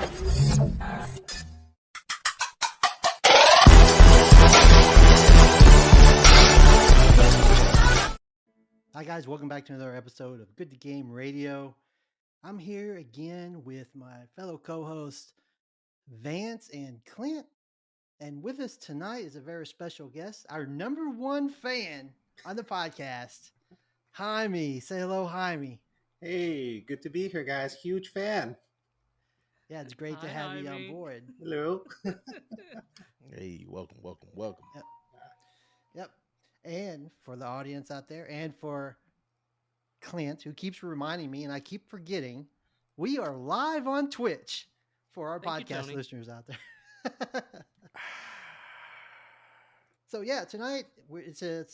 Hi, guys. Welcome back to another episode of Good to Game Radio. I'm here again with my fellow co hosts, Vance and Clint. And with us tonight is a very special guest, our number one fan on the podcast, Jaime. Say hello, Jaime. Hey, good to be here, guys. Huge fan. Yeah, it's great to Hi, have you on Jaime. board. Hello. Hey, welcome. Yep. Yep. And for the audience out there, and for Clint, who keeps reminding me, and I keep forgetting, we are live on Twitch for our Thank you, podcast Tony. listeners out there. So yeah, tonight it's a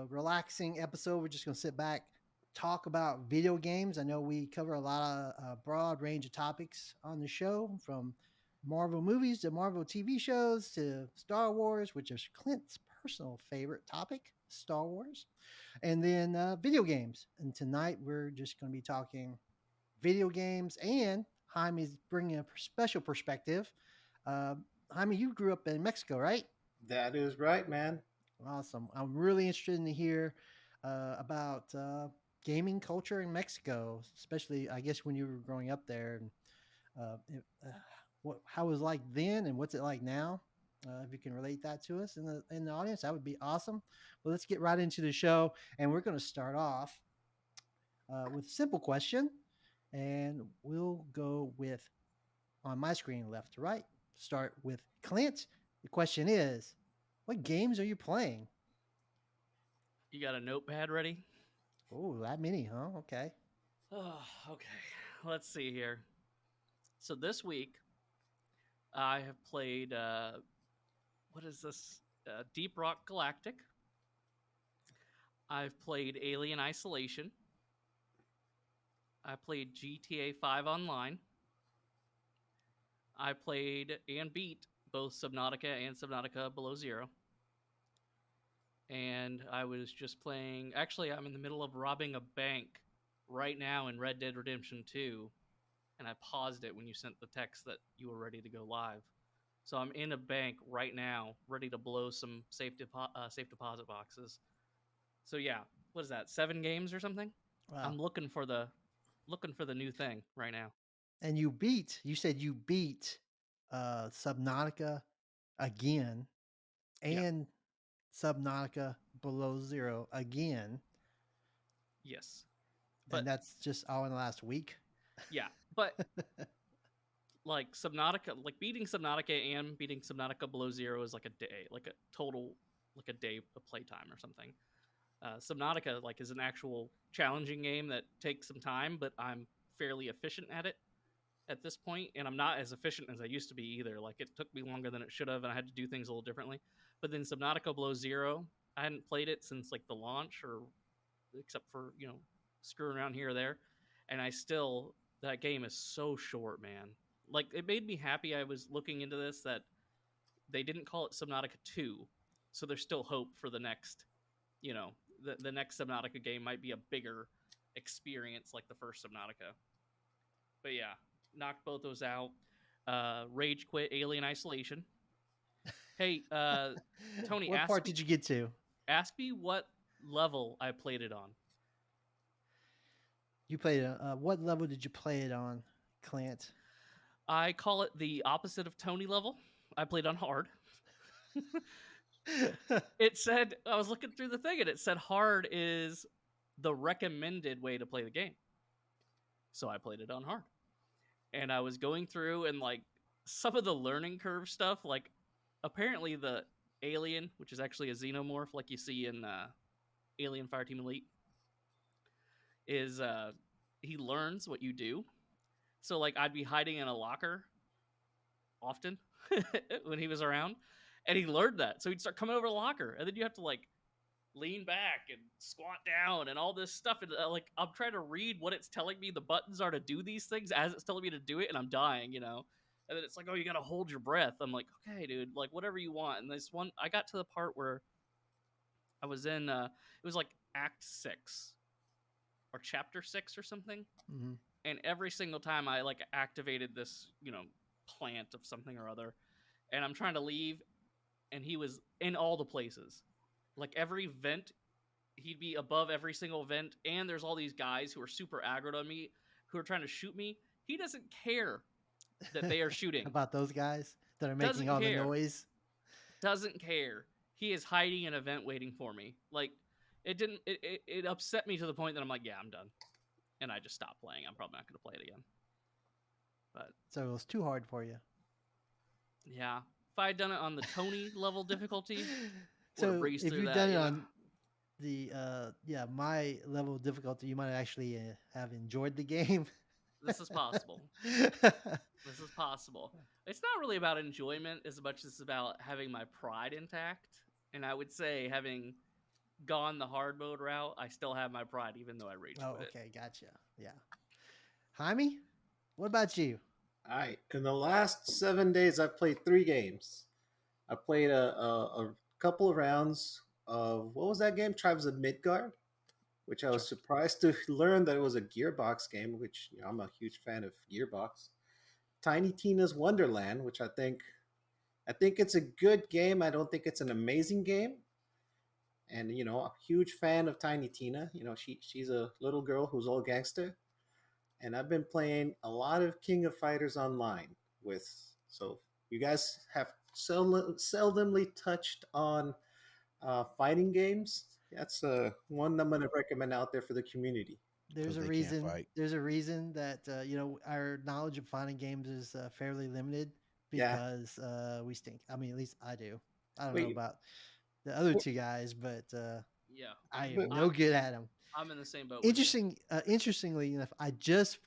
relaxing episode. We're just gonna sit back, talk about video games. I know we cover a lot of broad range of topics on the show, from Marvel movies to Marvel TV shows to Star Wars, which is Clint's personal favorite topic, Star Wars, and then video games. And tonight we're just going to be talking video games, and Jaime's bringing a special perspective. Jaime, you grew up in Mexico, right? That is right, man. Awesome. I'm really interested to hear about gaming culture in Mexico, especially, I guess, when you were growing up there. And how it was like then, and what's it like now? If you can relate that to us in the audience, that would be awesome. Well, let's get right into the show, and we're going to start off with a simple question, and we'll go with on my screen left to right. Start with Clint. The question is, what games are you playing? You got a notepad ready? Oh, that many, huh? Okay. Oh, okay. Let's see here. So this week, I have played, what is this? Deep Rock Galactic. I've played Alien Isolation. I played GTA 5 Online. I played and beat both Subnautica and Subnautica Below Zero. And I was just playing. Actually, I'm in the middle of robbing a bank right now in Red Dead Redemption 2, and I paused it when you sent the text that you were ready to go live. So I'm in a bank right now, ready to blow some safe deposit boxes. So yeah, what is that? 7 games or something? Wow. I'm looking for the new thing right now. And you said you beat Subnautica again and Subnautica Below Zero again. Yes. And that's just all in the last week. Yeah, but like Subnautica, like beating Subnautica and beating Subnautica Below Zero is like a day, like a total, like a day of playtime or something. Subnautica like is an actual challenging game that takes some time, but I'm fairly efficient at it at this point, and I'm not as efficient as I used to be either. Like it took me longer than it should have, and I had to do things a little differently. But then Subnautica Below Zero, I hadn't played it since like the launch, or except for screwing around here or there, and that game is so short, man. Like it made me happy. I was looking into this that they didn't call it Subnautica 2, so there's still hope for the next, the next Subnautica game might be a bigger experience like the first Subnautica. But yeah, knocked both those out. Rage quit Alien Isolation. Hey, Tony, what part did you get to? Ask me what level I played it on. You played what level did you play it on, Clint? I call it the opposite of Tony level. I played on hard. It said, I was looking through the thing, and it said hard is the recommended way to play the game. So I played it on hard. And I was going through, and like some of the learning curve stuff, like apparently the alien, which is actually a xenomorph like you see in Alien Fireteam Elite, is he learns what you do. So like I'd be hiding in a locker often when he was around, and he learned that. So he'd start coming over the locker, and then you have to like lean back and squat down and all this stuff. And like I'm trying to read what it's telling me the buttons are to do these things as it's telling me to do it, and I'm dying, And then it's like, oh, you gotta hold your breath. I'm like, okay, dude, like whatever you want. And this one, I got to the part where I was in. It was like Act 6 or Chapter 6 or something. Mm-hmm. and every single time I like activated this, plant of something or other, and I'm trying to leave, and he was in all the places. Like every vent, he'd be above every single vent, and there's all these guys who are super aggroed on me, who are trying to shoot me. He doesn't care that they are shooting. About those guys that are making Doesn't all the care. noise. Doesn't care. He is hiding an event waiting for me. Like it didn't. It upset me to the point that I'm like, yeah, I'm done, and I just stopped playing. I'm probably not going to play it again. But So it was too hard for you. yeah, if I had done it on the Tony level difficulty, So breezed if through you've that, done it you know? on the my level of difficulty, you might actually have enjoyed the game. This is possible. This is possible. It's not really about enjoyment as much as it's about having my pride intact. And I would say, having gone the hard mode route, I still have my pride, even though I rage Oh, quit it. okay, gotcha. Yeah, Jaime, what about you? All right. In the last 7 days, I've played 3 games. I played a couple of rounds of what was that game? Tribes of Midgard, which I was surprised to learn that it was a Gearbox game, which I'm a huge fan of Gearbox. Tiny Tina's Wonderland, which I think it's a good game. I don't think it's an amazing game. And a huge fan of Tiny Tina. She's a little girl who's all gangster. And I've been playing a lot of King of Fighters online with. So you guys have seldomly touched on fighting games. That's one I'm going to recommend out there for the community. There's 'Cause a they can't reason. fight. There's a reason that our knowledge of fighting games is fairly limited Yeah. because we stink. I mean, at least I do. I don't know Wait, about the other Well- two guys, but Yeah. I mean, am no good at them. I'm in the same boat. with you. Interestingly enough, I just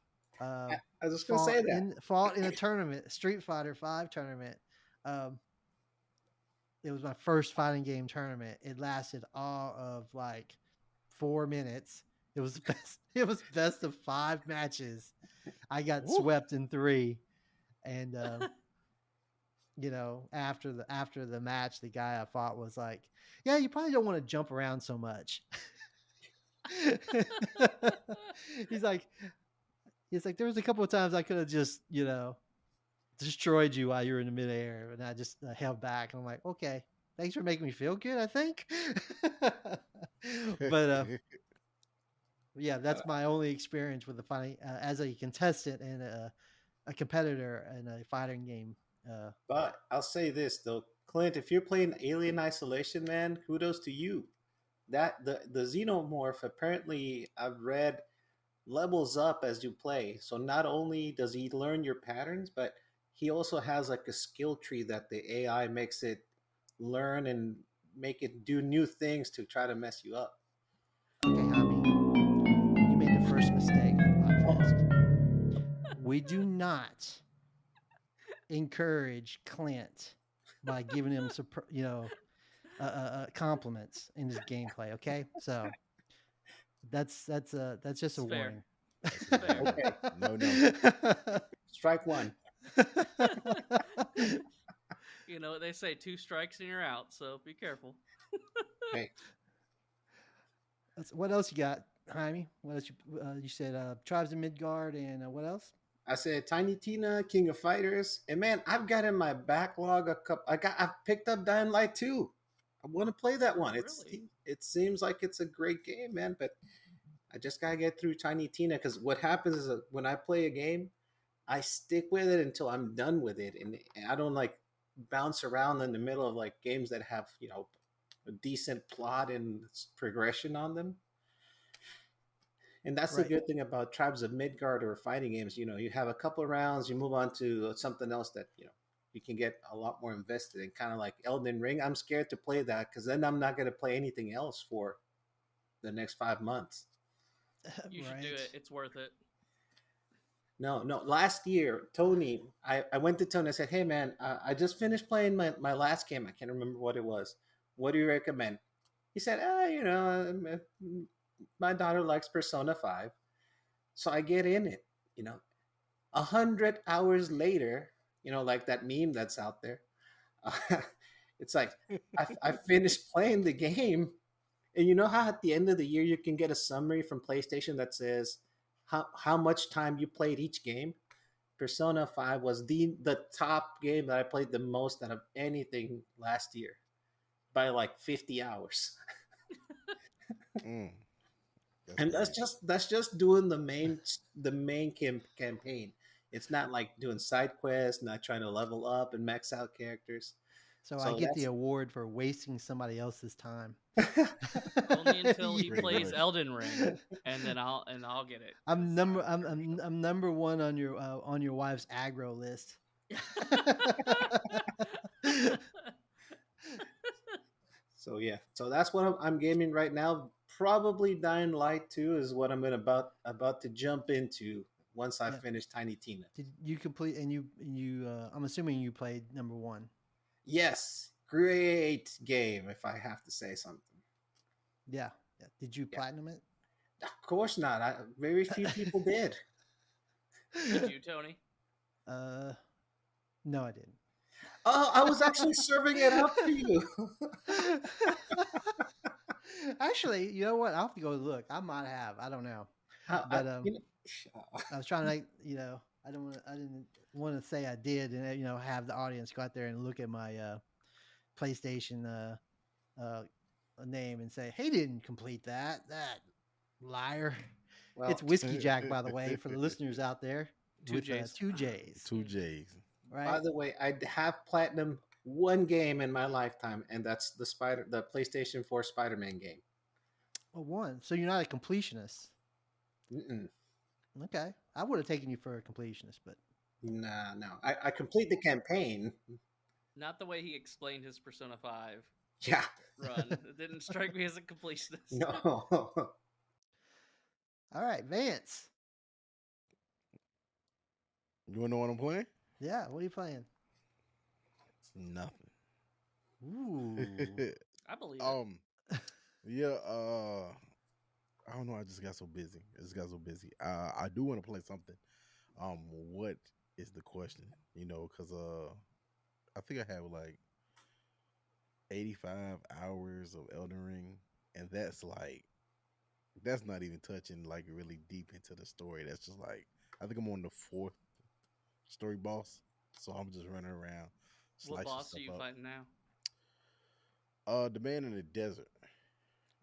I was just going to say that. fought in a tournament, Street Fighter V tournament. It was my first fighting game tournament. It lasted all of like 4 minutes. It was best. It was best of 5 matches. I got Woo. swept in 3, and after the match, the guy I fought was like, "Yeah, you probably don't want to jump around so much." he's like, there was a couple of times I could have just destroyed you while you were in the midair, and I just held back. And I'm like, okay, thanks for making me feel good, I think. But yeah, that's my only experience with the fighting as a contestant and a competitor in a fighting game. But I'll say this though, Clint, if you're playing Alien Isolation, man, kudos to you. That the xenomorph, apparently I've read, levels up as you play. So not only does he learn your patterns, but he also has like a skill tree that the AI makes it learn and make it do new things to try to mess you up. Okay, Jaime, you made the first mistake on the podcast. We do not encourage Clint by giving him compliments in his gameplay. Okay, so that's just It's a fair. warning. Fair. Okay. No. Strike one. They say 2 strikes and you're out, so be careful. Okay. What else you got, Jaime? What else you said? Tribes of Midgard and what else? I said Tiny Tina, King of Fighters, and man, I've got in my backlog I've picked up Dying Light 2. I want to play that one. Really? It seems like it's a great game, man, but I just gotta get through Tiny Tina because what happens is that when I play a game, I stick with it until I'm done with it, and I don't like bounce around in the middle of like games that have a decent plot and progression on them. And that's the Right. good thing about Tribes of Midgard or fighting games. You have a couple of rounds, you move on to something else that you can get a lot more invested in. Kind of like Elden Ring. I'm scared to play that because then I'm not going to play anything else for the next 5 months. You should do it. It's worth it. No. Last year, Tony, I went to Tony. I said, "Hey, man, I just finished playing my last game. I can't remember what it was. What do you recommend?" He said, my daughter likes Persona 5. So I get in it, 100 hours later, like that meme that's out there. It's like, I finished playing the game. And you know how at the end of the year, you can get a summary from PlayStation that says, how much time you played each game, Persona 5 was the top game that I played the most out of anything last year by like 50 hours. Mm, that's And crazy. that's just doing the main campaign. It's not like doing side quests, not trying to level up and max out characters. So I So get the that's award for wasting somebody else's time. Only until he Pretty plays much. Elden Ring, and then I'll get it. I'm 'cause number I'm I'm number one on your wife's aggro list. so yeah. So that's what I'm gaming right now. Probably Dying Light 2 is what I'm about to jump into once I Yeah. finish Tiny Tina. Did you complete and you I'm assuming you played number one. Yes, great game if I have to say something. Yeah. Yeah. Did you Yeah, platinum it? of course not. Very few people did. Did you, Tony? uh no, I didn't. Oh, I was actually serving it up to you. Actually, you know what? I'll have to go look. I might have. I don't know. How, But I was trying to like, I didn't want to say I did and have the audience go out there and look at my PlayStation uh name and say, "Hey, didn't complete that liar." It's well, Whiskey Jack, by the way, for the listeners out there Two with J's. two J's, Two J's. by right? the way, I have platinum one game in my lifetime, and that's the PlayStation 4 Spider-Man game. Well, one. So you're not a completionist. Mm-mm. Okay, I would have taken you for a completionist, but Nah, no. I complete the campaign. Not the way he explained his Persona 5 Yeah, run. It didn't strike me as a completionist. no. all right, Vance. You wanna know what I'm playing? Yeah, what are you playing? Nothing. Ooh. I believe it. Yeah, I don't know, I just got so busy. I just got so busy. I do want to play something. What is the question? Because I think I have like 85 hours of Elden Ring, and that's not even touching like really deep into the story. That's just like I think I'm on the fourth story boss, so I'm just running around What slicing boss are stuff you up. fighting now? The man in the desert.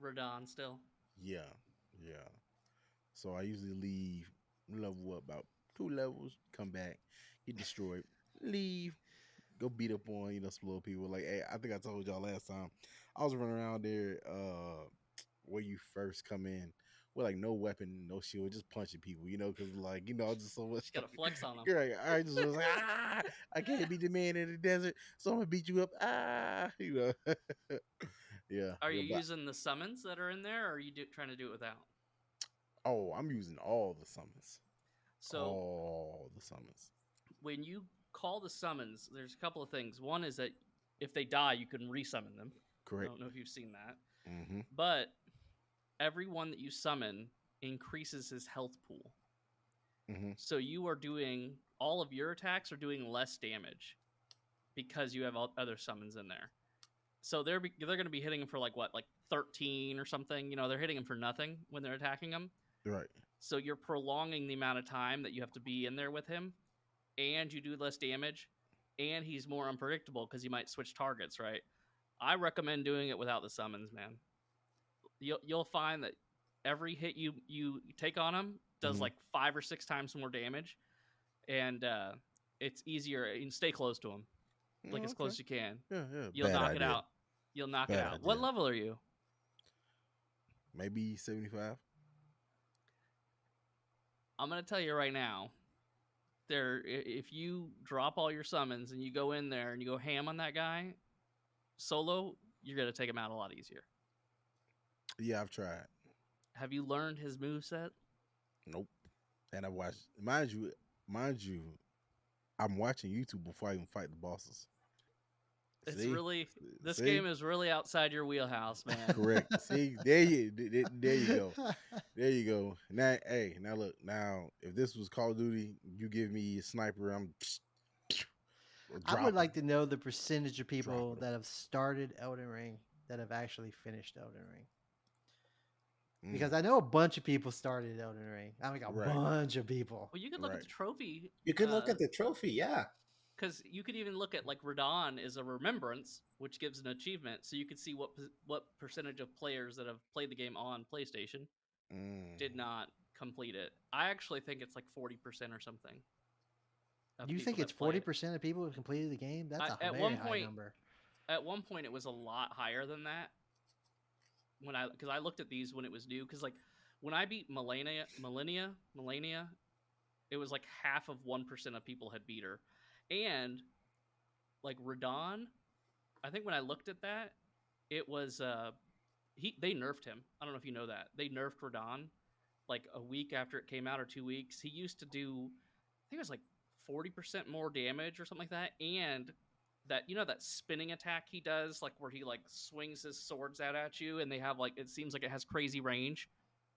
Radon still. Yeah, yeah. So I usually leave, level up about 2 levels, come back, get destroyed, leave, go beat up on some little people. Like, hey, I think I told y'all last time I was running around there where you first come in with like no weapon, no shield, just punching people. Because like just so much. Just gotta flex on them. Right, I just was like, I can't beat the man in the desert, so I'm gonna beat you up. Yeah, Are yeah, you but using the summons that are in there, or are you trying to do it without? oh, I'm using all the summons, So when you call the summons, there's a couple of things. One is that if they die, you can resummon them. I correct. don't know if you've seen that, Mm-hmm. but every one that you summon increases his health pool. Mm-hmm. So you are doing all of your attacks are doing less damage because you have other summons in there. So they're going to be hitting him for like 13 or something. They're hitting him for nothing when they're attacking him. Right. So you're prolonging the amount of time that you have to be in there with him, and you do less damage, and he's more unpredictable because you might switch targets. Right. I recommend doing it without the summons, man. You'll find that every hit you take on him does Mhm. like 5 or 6 times more damage, and it's easier. And stay close to him, like Oh, as okay. close as you can. Yeah, yeah. You'll Bad knock it idea. out. You'll knock it Bad out. What idea. level are you? Maybe 75. I'm gonna tell you right now. If you drop all your summons and you go in there and you go ham on that guy solo, you're gonna take him out a lot easier. Yeah, I've tried. Have you learned his moveset? Nope. And I watched. Mind you, I'm watching YouTube before I even fight the bosses. It's See, really this see, game is really outside your wheelhouse, man. correct. See, there you go. There you go. Now, hey, now look. Now, if this was Call of Duty, you give me a sniper, I'm I would dropping, like to know the percentage of people dropping that have started Elden Ring that have actually finished Elden Ring. because I know a bunch of people started Elden Ring. I mean, a Right. bunch of people. Well, you could look at Right. the trophy. You can look at the trophy, yeah. Because you could even look at like Radon is a remembrance, which gives an achievement, so you could see what percentage of players that have played the game on PlayStation did not complete it. I actually think it's like 40% or something. You think it's 40% of people who completed the game? That's a very high number. At one point, it was a lot higher than that. Because I looked at these when it was new. Because like when I beat Millennia, it was like half of 1% of people had beat her, and like Radon, I think when I looked at that, it was they nerfed him. I don't know if you know that they nerfed Radon like a week after it came out or 2 weeks. He used to do, I think it was like 40% more damage or something like that, and that that spinning attack he does, like where he like swings his swords out at you, and they have like it seems like it has crazy range.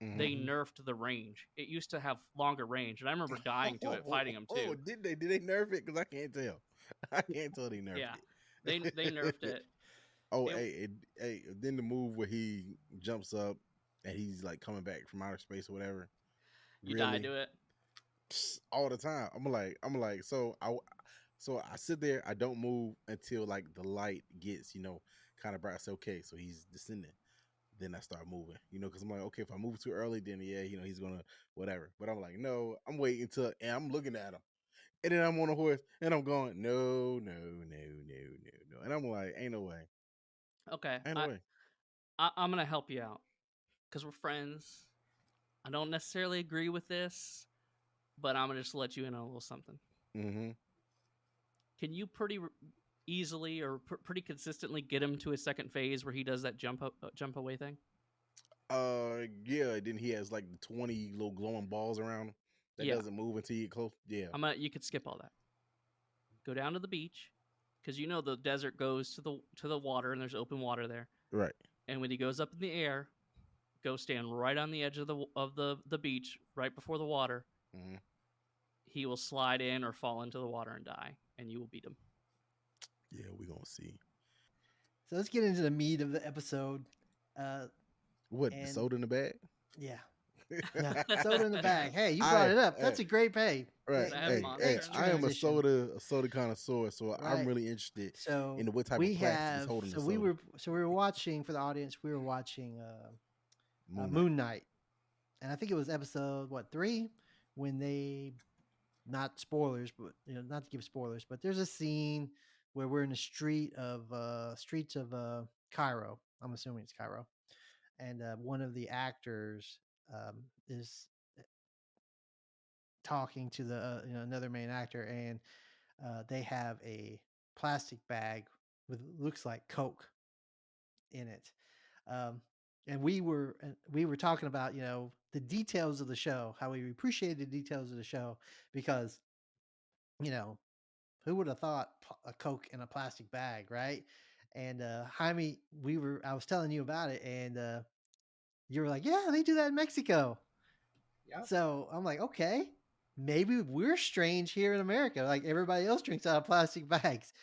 They nerfed the range. It used to have longer range, and I remember dying to it fighting him too. Oh, did they? Did they nerf it? Because I can't tell. I can't tell they nerfed it. They nerfed it. Oh, hey, then the move where he jumps up and he's like coming back from outer space or whatever. You die to it all the time. I'm like, so I sit there. I don't move until like the light gets kind of bright. I say, okay, so he's descending. Then I start moving, because I'm like, okay, if I move too early, then yeah, he's gonna whatever. But I'm like, no, I'm waiting until, and I'm looking at him, and then I'm on a horse, and I'm going, no, and I'm like, ain't no way. Okay, ain't no way. I'm gonna help you out because we're friends. I don't necessarily agree with this, but I'm gonna just let you in on a little something. Mm-hmm. Can you pretty easily or pretty consistently get him to a second phase where he does that jump away thing? Yeah. Then he has like the 20 little glowing balls around him that doesn't move until you get close. Yeah. You could skip all that. Go down to the beach, because the desert goes to the water and there's open water there. Right. And when he goes up in the air, go stand right on the edge of the beach, right before the water. Mm-hmm. He will slide in or fall into the water and die, and you will beat him. Yeah, we're gonna see. So let's get into the meat of the episode. What, the soda in the bag? Yeah. No, soda in the bag. Hey, you brought it up. That's a great pay. Right. Hey, I am a soda connoisseur, so I'm really interested in what type of plastic is holding the soda. We were watching, for the audience, we were watching Moon Knight. And I think it was episode 3 when they, not spoilers, but not to give spoilers, but there's a scene where we're in the streets of Cairo. I'm assuming it's Cairo. And one of the actors is talking to the another main actor, and they have a plastic bag with looks like Coke in it. And we were talking about the details of the show, how we appreciated the details of the show, because who would have thought a Coke in a plastic bag, right? And Jaime, I was telling you about it, and you were like, yeah, they do that in Mexico. Yeah. So I'm like, okay, maybe we're strange here in America. Like everybody else drinks out of plastic bags.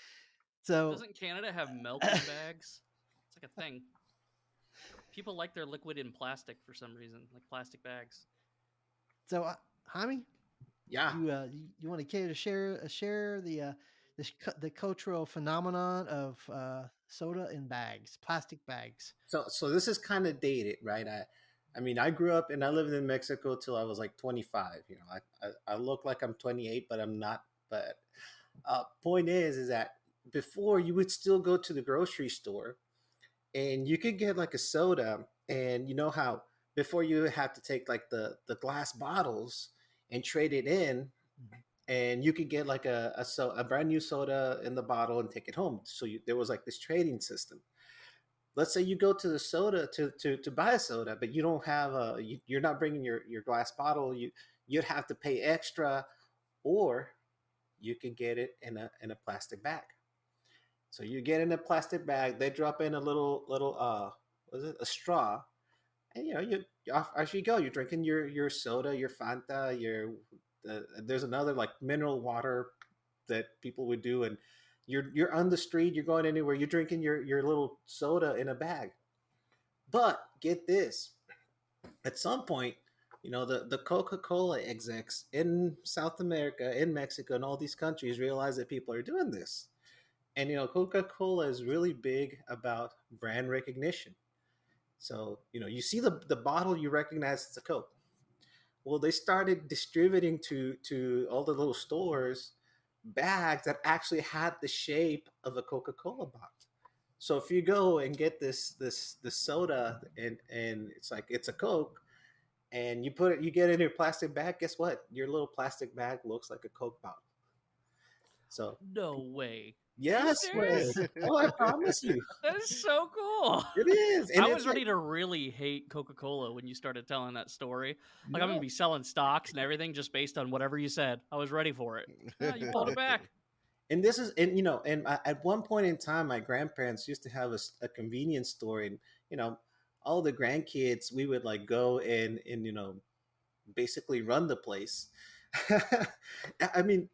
So doesn't Canada have milk in bags? It's like a thing. People like their liquid in plastic for some reason, like plastic bags. So, Jaime, yeah, you want to care to share the cultural phenomenon of soda in bags, plastic bags. So this is kind of dated, right? I mean, I grew up and I lived in Mexico till I was like 25. I look like I'm 28, but I'm not. But point is that before you would still go to the grocery store and you could get like a soda, and you know how before you have to take like the glass bottles and trade it in, and you could get like a brand new soda in the bottle and take it home. So there was like this trading system. Let's say you go to the soda to buy a soda, but you don't have you're not bringing your glass bottle. You'd have to pay extra, or you can get it in a plastic bag. So you get in a plastic bag. They drop in a little what is it, a straw, and you as you go, you're drinking your soda, your Fanta, there's another like mineral water that people would do, and you're on the street, you're going anywhere, you're drinking your little soda in a bag. But get this, At some point, the Coca-Cola execs in South America, in Mexico, and all these countries realize that people are doing this. And Coca-Cola is really big about brand recognition. So, you see the bottle, you recognize it's a Coke. Well, they started distributing to all the little stores bags that actually had the shape of a Coca-Cola bottle. So if you go and get this soda and it's like it's a Coke, and you get it in your plastic bag, guess what? Your little plastic bag looks like a Coke bottle. So No way. Are you yes, serious? way. Oh, I promise you, That is so cool. it is. And I it's was like, ready to really hate Coca-Cola when you started telling that story. Like I'm gonna no, be selling stocks and everything just based on whatever you said. I was ready for it. Yeah, you pulled it back. and this is, and at one point in time, my grandparents used to have a convenience store, and all the grandkids, we would like go and basically run the place. I mean,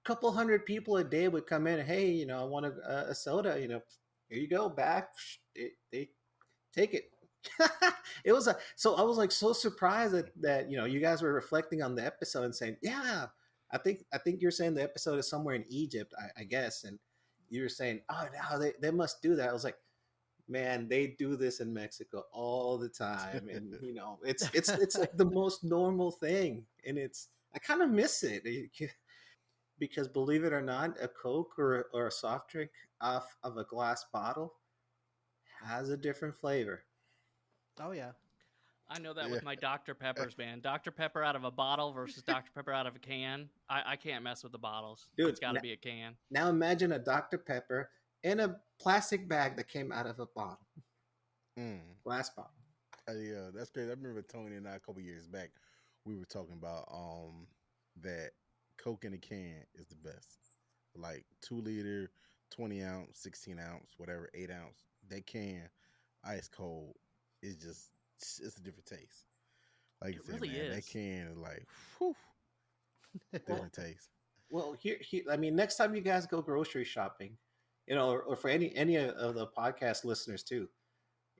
couple hundred people a day would come in. Hey, I want a soda. Here you go, back. They take it. It was so I was like so surprised that you guys were reflecting on the episode and saying, yeah, I think you're saying the episode is somewhere in Egypt, I guess, and you were saying, oh, no, they must do that. I was like, man, they do this in Mexico all the time, and it's like the most normal thing, and I kind of miss it. Because believe it or not, a Coke or a soft drink off of a glass bottle has a different flavor. Oh yeah. I know that Yeah. with my Dr. Peppers, man. Dr. Pepper out of a bottle versus Dr. Pepper out of a can. I can't mess with the bottles. Dude, It's got to be a can. now imagine a Dr. Pepper in a plastic bag that came out of a bottle, Mm. glass bottle. Yeah, that's great. I remember Tony and I a couple years back, we were talking about that Coke in a can is the best. Like 2 liter, 20 ounce, 16 ounce, whatever, 8 ounce. That can, ice cold, is just it's a different taste. Like you It said, really man, that is. can is like whew, Well, different taste. here, I mean, next time you guys go grocery shopping, or for any of the podcast listeners too,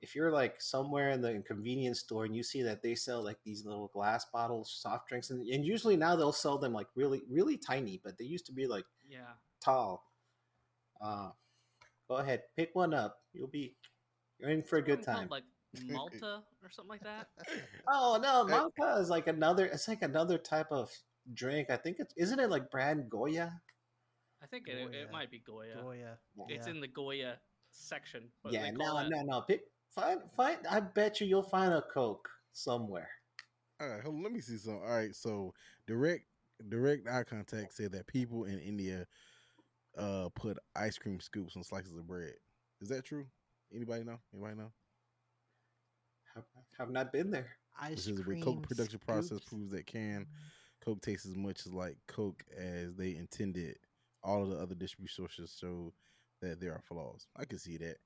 if you're like somewhere in the convenience store and you see that they sell like these little glass bottles, soft drinks, and usually now they'll sell them like really, really tiny, but they used to be like Yeah. tall. Uh, Go ahead, pick one up. You're in for a Isn't good one called time. like Malta or something like that? Oh no, Hey, Malta is like another. It's like another type of drink. I think isn't it like brand Goya? I think it Goya. might be Goya. Goya. It's Yeah. in the Goya section, but Yeah, they call no, that. no, no. Find. I bet you'll find a Coke somewhere. all right, hold on, let me see something. All right, so direct direct eye contact said that people in India put ice cream scoops on slices of bread. Is that true? Anybody know? Anybody know? Have, have not been there. It Ice says the Coke cream production process scoops. proves that can Coke tastes as much as like Coke as they intended. All of the other distribution sources show that there are flaws. I can see that.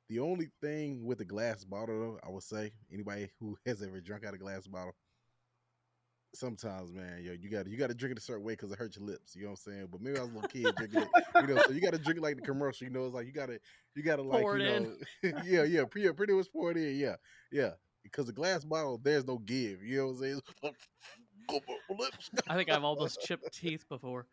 The only thing with the glass bottle, though, I would say, anybody who has ever drunk out of a glass bottle, sometimes, man, yo, you gotta drink it a certain way because it hurts your lips. You know what I'm saying? But maybe I was a little kid drinking it, so you gotta drink it like the commercial. It's like you gotta like, Pour it in. yeah, pretty much pour it in, yeah, yeah. Because the glass bottle, there's no give. You know what I'm saying? Go my lips, I think I've almost chipped teeth before.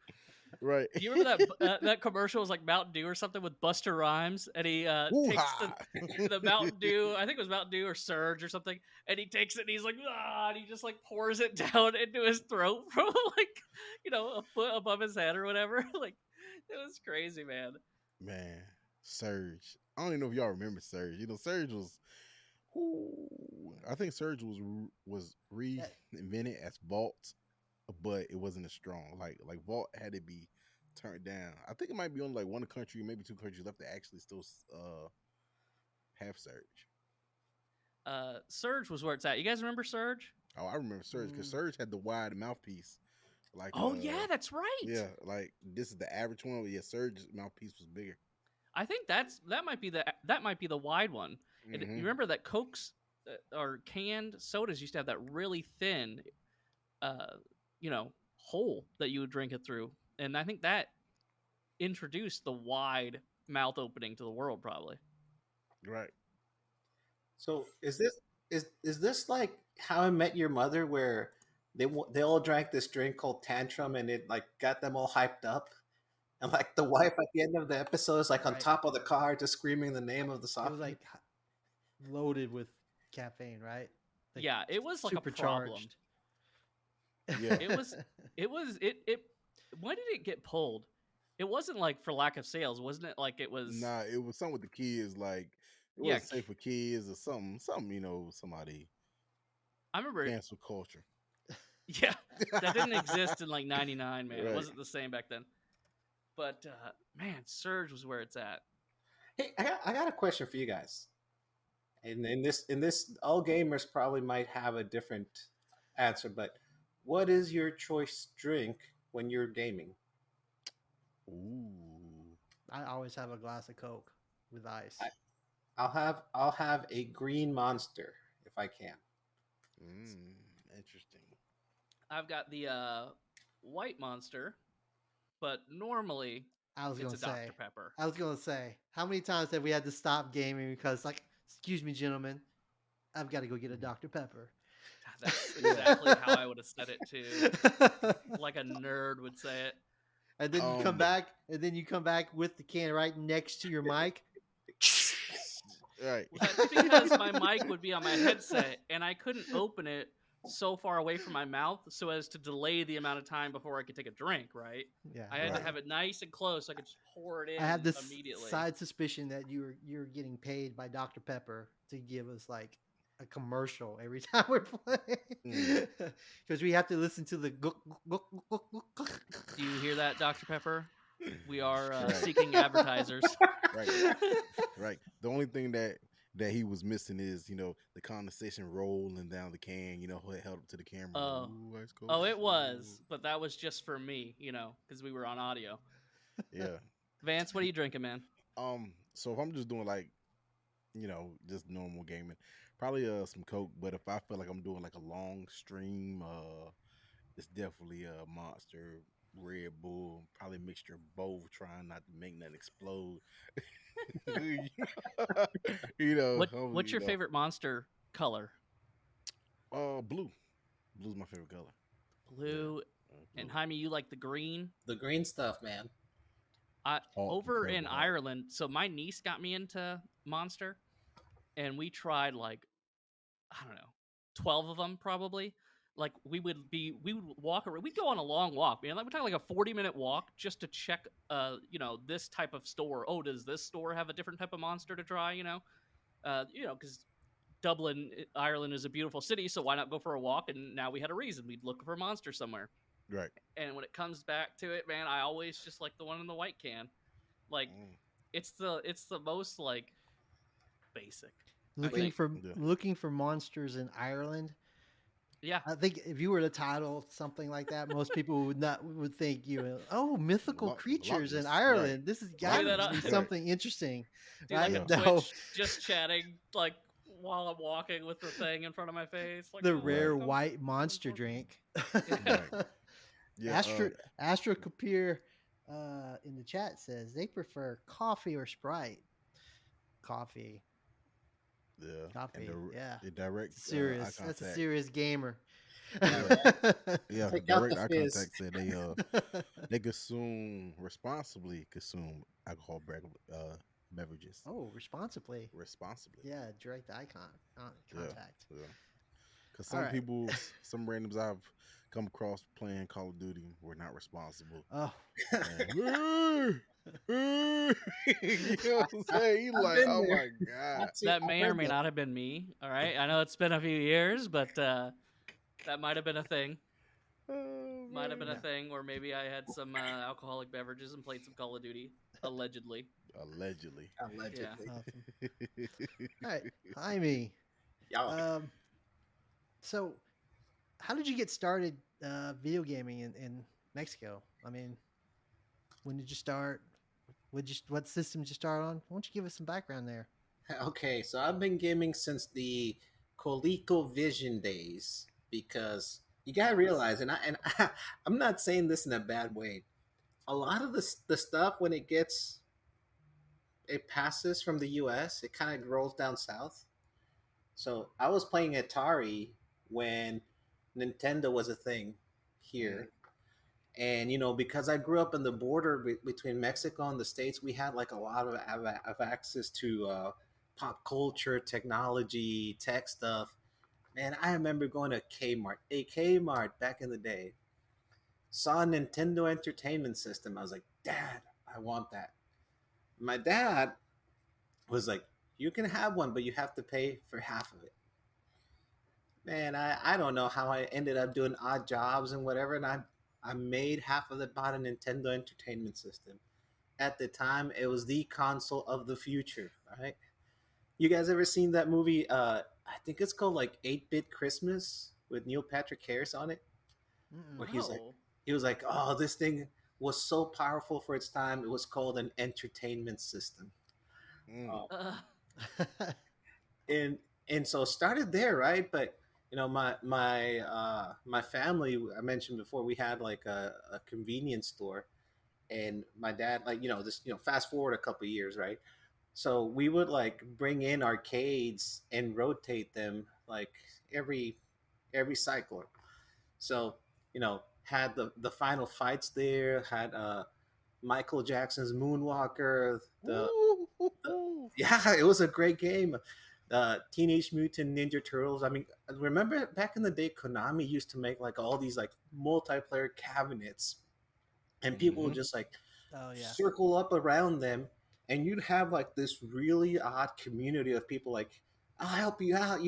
right? Do you remember that commercial was like Mountain Dew or something with Buster Rhymes, and he takes Woo-ha! the Mountain Dew. I think it was Mountain Dew or Surge or something, and he takes it and he's like, ah, and he just like pours it down into his throat from like a foot above his head or whatever. Like it was crazy, man. Man, Surge. I don't even know if y'all remember Surge. Surge was. Whoo, I think Surge was That reinvented as Vault, but it wasn't as strong. Like Vault had to be turned down. I think it might be only like one country, maybe two countries left to actually still have Surge. Surge was where it's at. You guys remember Surge? Oh, I remember Surge because mm, Surge had the wide mouthpiece. Like Oh yeah, that's right. yeah, like this is the average one. But yeah, Surge's mouthpiece was bigger. I think that might be the wide one. And you Hmm. remember that Cokes or canned sodas used to have that really thin, uh, hole that you would drink it through, and I think that introduced the wide mouth opening to the world, probably. Right. So is this like How I Met Your Mother, where they all drank this drink called Tantrum, and it like got them all hyped up, and like the wife at the end of the episode is like on Right. top of the car just screaming the name of the It was soft drink. like loaded with caffeine, right? Like Yeah, it was like a problem. supercharged. Yeah. It. When did it get pulled? It wasn't like for lack of sales, wasn't it? Like it was. Nah, it was something with the kids, like it Yeah, wasn't safe for kids or something, somebody I remember. cancel culture. Yeah, that didn't exist in like '99, man. It Right. wasn't the same back then. But man, Surge was where it's at. Hey, I got a question for you guys. And in this, all gamers probably might have a different answer, but what is your choice drink when you're gaming? Ooh. I always have a glass of Coke with ice. I, I'll have a green Monster if I can. Interesting. I've got the White Monster, but normally I was it's gonna a say. Dr Pepper. I was gonna say. How many times have we had to stop gaming because, like, excuse me, gentlemen, I've got to go get a Dr Pepper. That's exactly how I would have said it too. Like a nerd would say it. And then you come back, with the can right next to your mic. Right. That's because my mic would be on my headset, and I couldn't open it so far away from my mouth so as to delay the amount of time before I could take a drink. Right? Yeah, I had Right. to have it nice and close so I could just pour it in. I have this immediately. side suspicion that you're getting paid by Dr Pepper to give us like a commercial every time we're playing, because we have to listen to the. Do you hear that, Dr Pepper? We are Right. seeking advertisers. Right. Right. The only thing that he was missing is, the condensation rolling down the can, held up to the camera. Oh. Ooh, ice cold. Oh, it was, Ooh. but that was just for me, because we were on audio. Yeah. Vance, what are you drinking, man? So if I'm just doing like, just normal gaming, probably some Coke. But if I feel like I'm doing like a long stream, it's definitely a Monster, Red Bull, probably a mixture of both, trying not to make nothing explode. What's your favorite Monster color? Blue. Blue's my favorite color. Blue. And Jaime, you like the green? The green stuff, man. Over in incredible Hulk. Ireland, so my niece got me into Monster, and we tried like, I don't know, 12 of them probably. Like we would walk around, we'd go on a long walk, man. Like we're talking like a 40-minute walk just to check, this type of store. Oh, does this store have a different type of Monster to try? Because Dublin, Ireland is a beautiful city, so why not go for a walk? And now we had a reason. We'd look for a Monster somewhere. Right. And when it comes back to it, man, I always just like the one in the white can. Like it's the most like basic. Looking for monsters in Ireland. Yeah, I think if you were to title something like that, most people would think mythical creatures in Ireland. Right. This has got to be Right. something interesting. Dude, Right? like No. Twitch, just chatting like while I'm walking with the thing in front of my face. Like, The rare white monster drink. Right. Yeah. Astro Kapir in the chat says they prefer coffee or Sprite. Coffee. Yeah. Coffee. Yeah. The direct Serious. eye contact. That's a serious gamer. Yeah, Take out direct the eye fizz. contact said they responsibly consume alcohol beverages. Oh, responsibly. Responsibly. Yeah, direct eye contact. Yeah. Because All some right. people, some randoms I've come across playing Call of Duty were not responsible. Oh, And, you know what I'm saying? You I've like, been oh there. my god. That may or may not have been me. All right, I know it's been a few years, but that might have been a thing. Oh, Might have been Yeah. a thing, or maybe I had some alcoholic beverages and played some Call of Duty, allegedly. Allegedly. Allegedly. awesome. All right, Jaime. Yeah. So, how did you get started video gaming in Mexico? I mean, when did you start? What system did you start on? Why don't you give us some background there? Okay, so I've been gaming since the ColecoVision days because you gotta realize, and I'm not saying this in a bad way. A lot of the stuff when it passes from the U.S., it kind of rolls down south. So I was playing Atari when Nintendo was a thing Mm. here. And because I grew up in the border between Mexico and the States, we had like a lot of access to pop culture, technology, tech stuff. Man, I remember going to Kmart, a Kmart back in the day, saw a Nintendo Entertainment System. I was like, Dad, I want that. My dad was like, you can have one, but you have to pay for half of it. Man, I don't know how I ended up doing odd jobs and whatever, and I made half of it, bought a Nintendo Entertainment System. At the time, it was the console of the future, right? You guys ever seen that movie? I think it's called like 8-Bit Christmas with Neil Patrick Harris on it, where Mm-mm. No. he was like, oh, this thing was so powerful for its time. It was called an entertainment system. Mm. Uh, and and so it started there, right? But my family, I mentioned before, we had like a convenience store, and my dad, like, this, fast forward a couple of years, right? So we would like bring in arcades and rotate them like every cycle. So had the final fights there, had Michael Jackson's Moonwalker, the Ooh. yeah, it was a great game. Teenage Mutant Ninja Turtles. I mean, remember back in the day, Konami used to make like all these like multiplayer cabinets, and people would Mm-hmm. just like Oh yeah. circle up around them, and you'd have like this really odd community of people like, I'll help you out,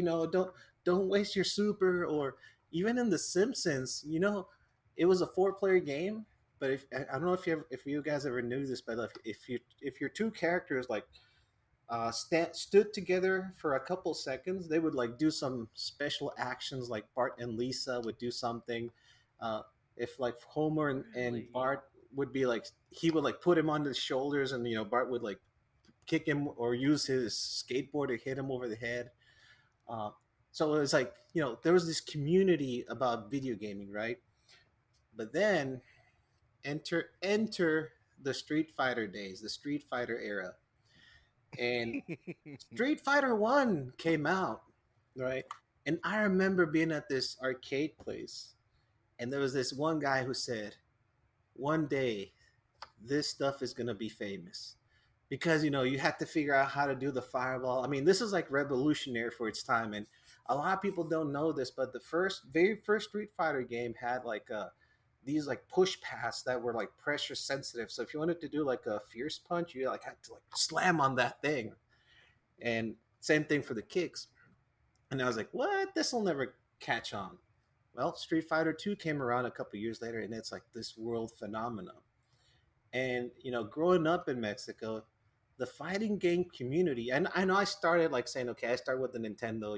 don't waste your super. Or even in The Simpsons, it was a four-player game, but if I don't know if you guys ever knew this, but if your two characters like stood together for a couple seconds, they would like do some special actions. Like Bart and Lisa would do something. Uh, if like Homer and Really? Bart would be like, he would like put him on his shoulders, and Bart would like kick him or use his skateboard to hit him over the head. Uh, so it was like, there was this community about video gaming, right? But then enter the Street Fighter days, the Street Fighter era, and Street Fighter One came out, right? And I remember being at this arcade place, and there was this one guy who said, "One day, this stuff is gonna be famous," because you had to figure out how to do the fireball. I mean, this is like revolutionary for its time, and a lot of people don't know this, but the very first Street Fighter game had like these like push paths that were like pressure sensitive. So if you wanted to do like a fierce punch, you like had to like slam on that thing, and same thing for the kicks. And I was like, what? This will never catch on. Well, Street Fighter 2 came around a couple years later, and it's like this world phenomenon. And, growing up in Mexico, the fighting game community, and I know I started like saying, okay, I started with the Nintendo,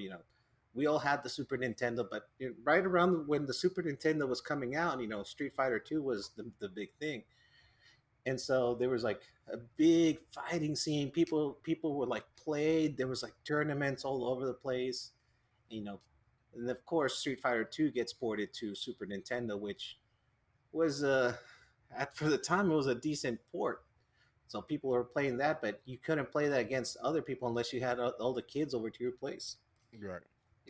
we all had the Super Nintendo, but right around when the Super Nintendo was coming out, Street Fighter 2 was the big thing. And so there was like a big fighting scene. People were like played. There was like tournaments all over the place, you know. And of course, Street Fighter 2 gets ported to Super Nintendo, which was at for the time it was a decent port. So people were playing that, but you couldn't play that against other people unless you had all the kids over to your place, Right.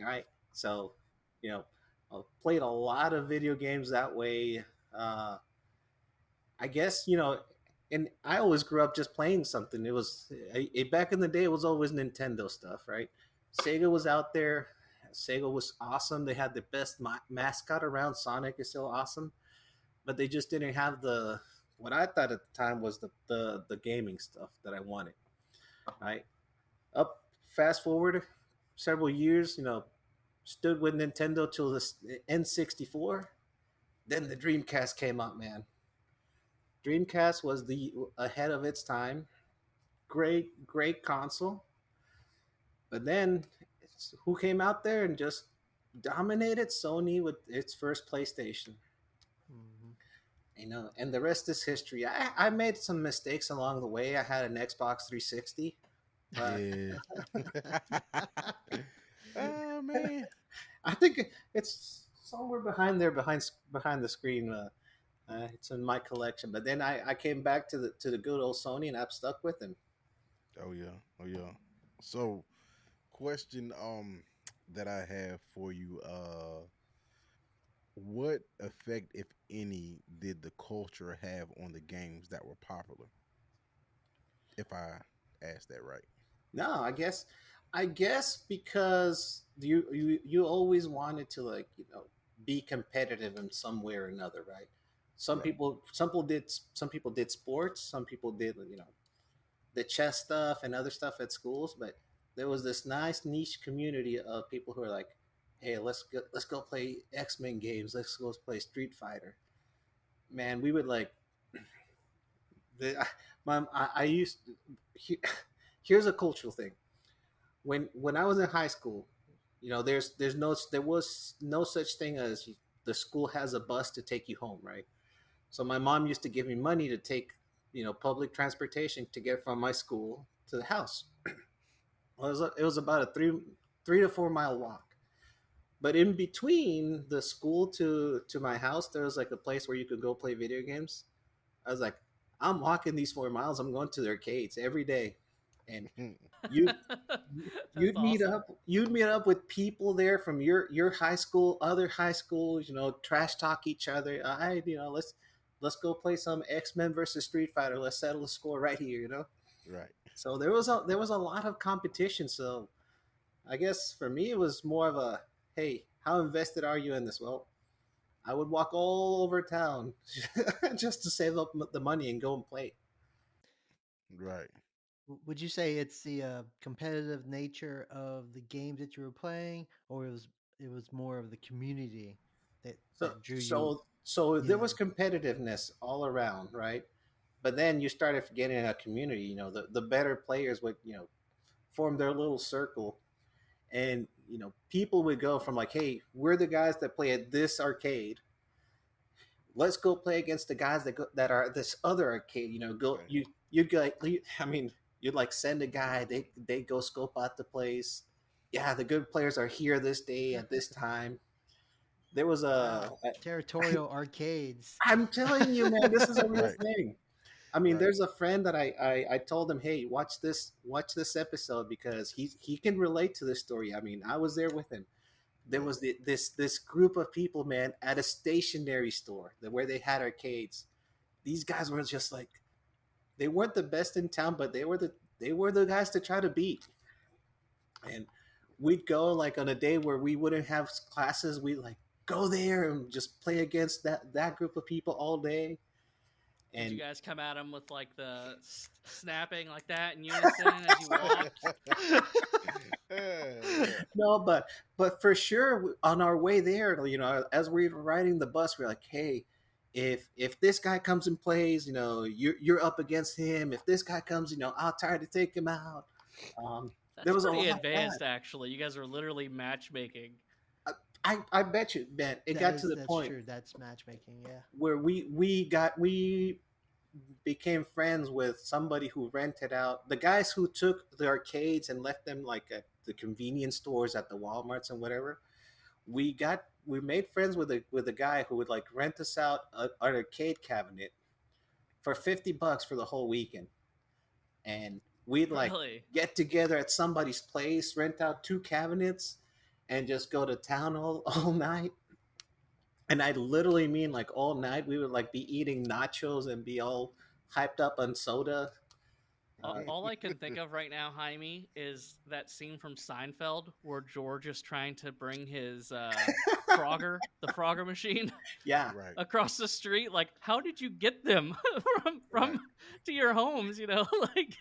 right? So, you know, I played a lot of video games that way. Uh, I guess and I always grew up just playing something. Back in the day, it was always Nintendo stuff, right? Sega was out there. Sega was awesome. They had the best mascot around. Sonic is still awesome, but they just didn't have the what I thought at the time was the gaming stuff that I wanted. Right up, fast forward several years, stood with Nintendo till the N64. Then the Dreamcast came out, man. Dreamcast was the ahead of its time. Great console. But then who came out there and just dominated? Sony with its first PlayStation. Mhm. And the rest is history. I made some mistakes along the way. I had an Xbox 360, but Yeah. Oh man. I think it's somewhere behind there, behind the screen. It's in my collection. But then I came back to the good old Sony, and I'm stuck with him. Oh yeah. Oh yeah. So, question that I have for you, what effect, if any, did the culture have on the games that were popular? If I asked that right. No, I guess because you always wanted to, like, be competitive in some way or another, right? Some Right. people some people did sports, some people did, the chess stuff and other stuff at schools, but there was this nice niche community of people who are like, hey, let's go play X-Men games, let's go play Street Fighter. Man, we would like the I used he- here's a cultural thing. When I was in high school, there was no such thing as the school has a bus to take you home, right? So my mom used to give me money to take, public transportation to get from my school to the house. It was about a 3 to 4 mile walk. But in between the school to my house, there was like a place where you could go play video games. I was like, I'm walking these 4 miles. I'm going to the arcades every day, and you That's awesome. you'd meet up with people there from your high school, other high schools, trash talk each other. Let's go play some X-Men versus Street Fighter. Let's settle the score right here. Right. So there was a lot of competition. So I guess for me it was more of a, hey, how invested are you in this? Well, I would walk all over town just to save up the money and go and play. Right. Would you say it's the competitive nature of the games that you were playing, or it was more of the community that So that drew you so there was in? competitiveness all around, right? But then you started getting a community. The better players would, form their little circle, and people would go from like, hey, we're the guys that play at this arcade. Let's go play against the guys that are at this other arcade. Go Okay. you'd go, I mean, you'd like send a guy. They go scope out the place. Yeah, the good players are here this day at this time. There was Wow, territorial arcades. I'm telling you, man, this is a real Right. thing. I mean, Right. there's a friend that I told him, hey, watch this episode because he can relate to this story. I mean, I was there with him. There Yeah. was this group of people, man, at a stationery store where they had arcades. These guys were just like, they weren't the best in town, but they were the guys to try to beat. And we'd go like on a day where we wouldn't have classes. We like go there and just play against that group of people all day. Did you And guys come at him with like the snapping like that in unison as you walked? Yeah. no, but for sure, on our way there, as we were riding the bus, we're like, hey, if this guy comes and plays, you're up against him. If this guy comes, I'll try to take him out. Um, there That's was a pretty lot of that. advanced, actually. You guys are literally matchmaking. I bet you, man, it got to the That's point true. That's matchmaking. Yeah. where we became friends with somebody who rented out the guys who took the arcades and left them like at the convenience stores at the Walmarts and whatever. We made friends with a guy who would like rent us out an arcade cabinet for $50 for the whole weekend, and we'd like Really? get together at somebody's place, rent out two cabinets, and just go to town all night. And I literally mean like all night. We would like be eating nachos and be all hyped up on soda. Uh, All I can think of right now, Jaime, is that scene from Seinfeld where George is trying to bring his Frogger, the Frogger machine, yeah, Right. across the street. Like, how did you get them from Right. to your homes? Like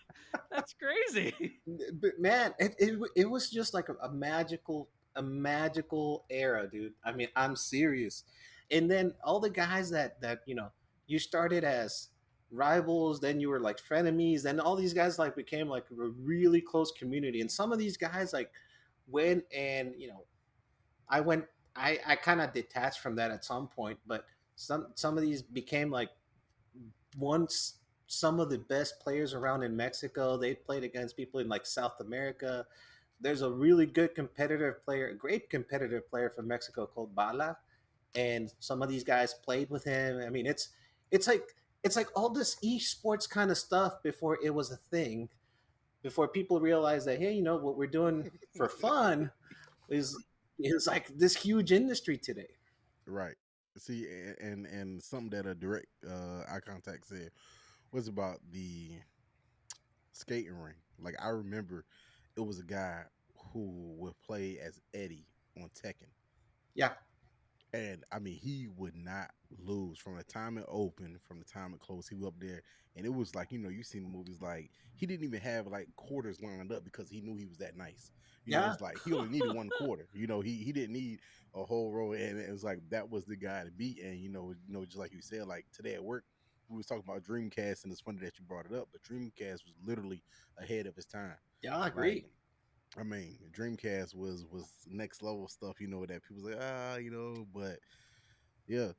that's crazy. but man, it was just like a magical era, dude. I mean, I'm serious. And then all the guys that you started as rivals, then you were like frenemies, then all these guys like became like a really close community. And some of these guys like went and I went I kind of detached from that at some point, but some of these became like once some of the best players around in Mexico. They played against people in like South America. There's a really good competitive player, a great competitive player from Mexico called Bala, and some of these guys played with him. I mean, it's like all this esports kind of stuff before it was a thing. before people realize that, hey, what we're doing for fun is like this huge industry today. Right. See, and something that a direct eye contact said was about the skating ring. Like I remember, it was a guy who would play as Eddie on Tekken. Yeah, And I mean, he would not lose from the time it opened, from the time it closed. He was up there, and it was like, you seen the movies, like he didn't even have like quarters lined up because he knew he was that nice. yeah. It's like he only needed one quarter. He didn't need a whole row, and it was like that was the guy to beat. And just like you said, like today at work, we was talking about Dreamcast, and it's funny that you brought it up, but Dreamcast was literally ahead of his time. Yeah, I Like, agree. I mean, Dreamcast was next level stuff, that people say, but yeah,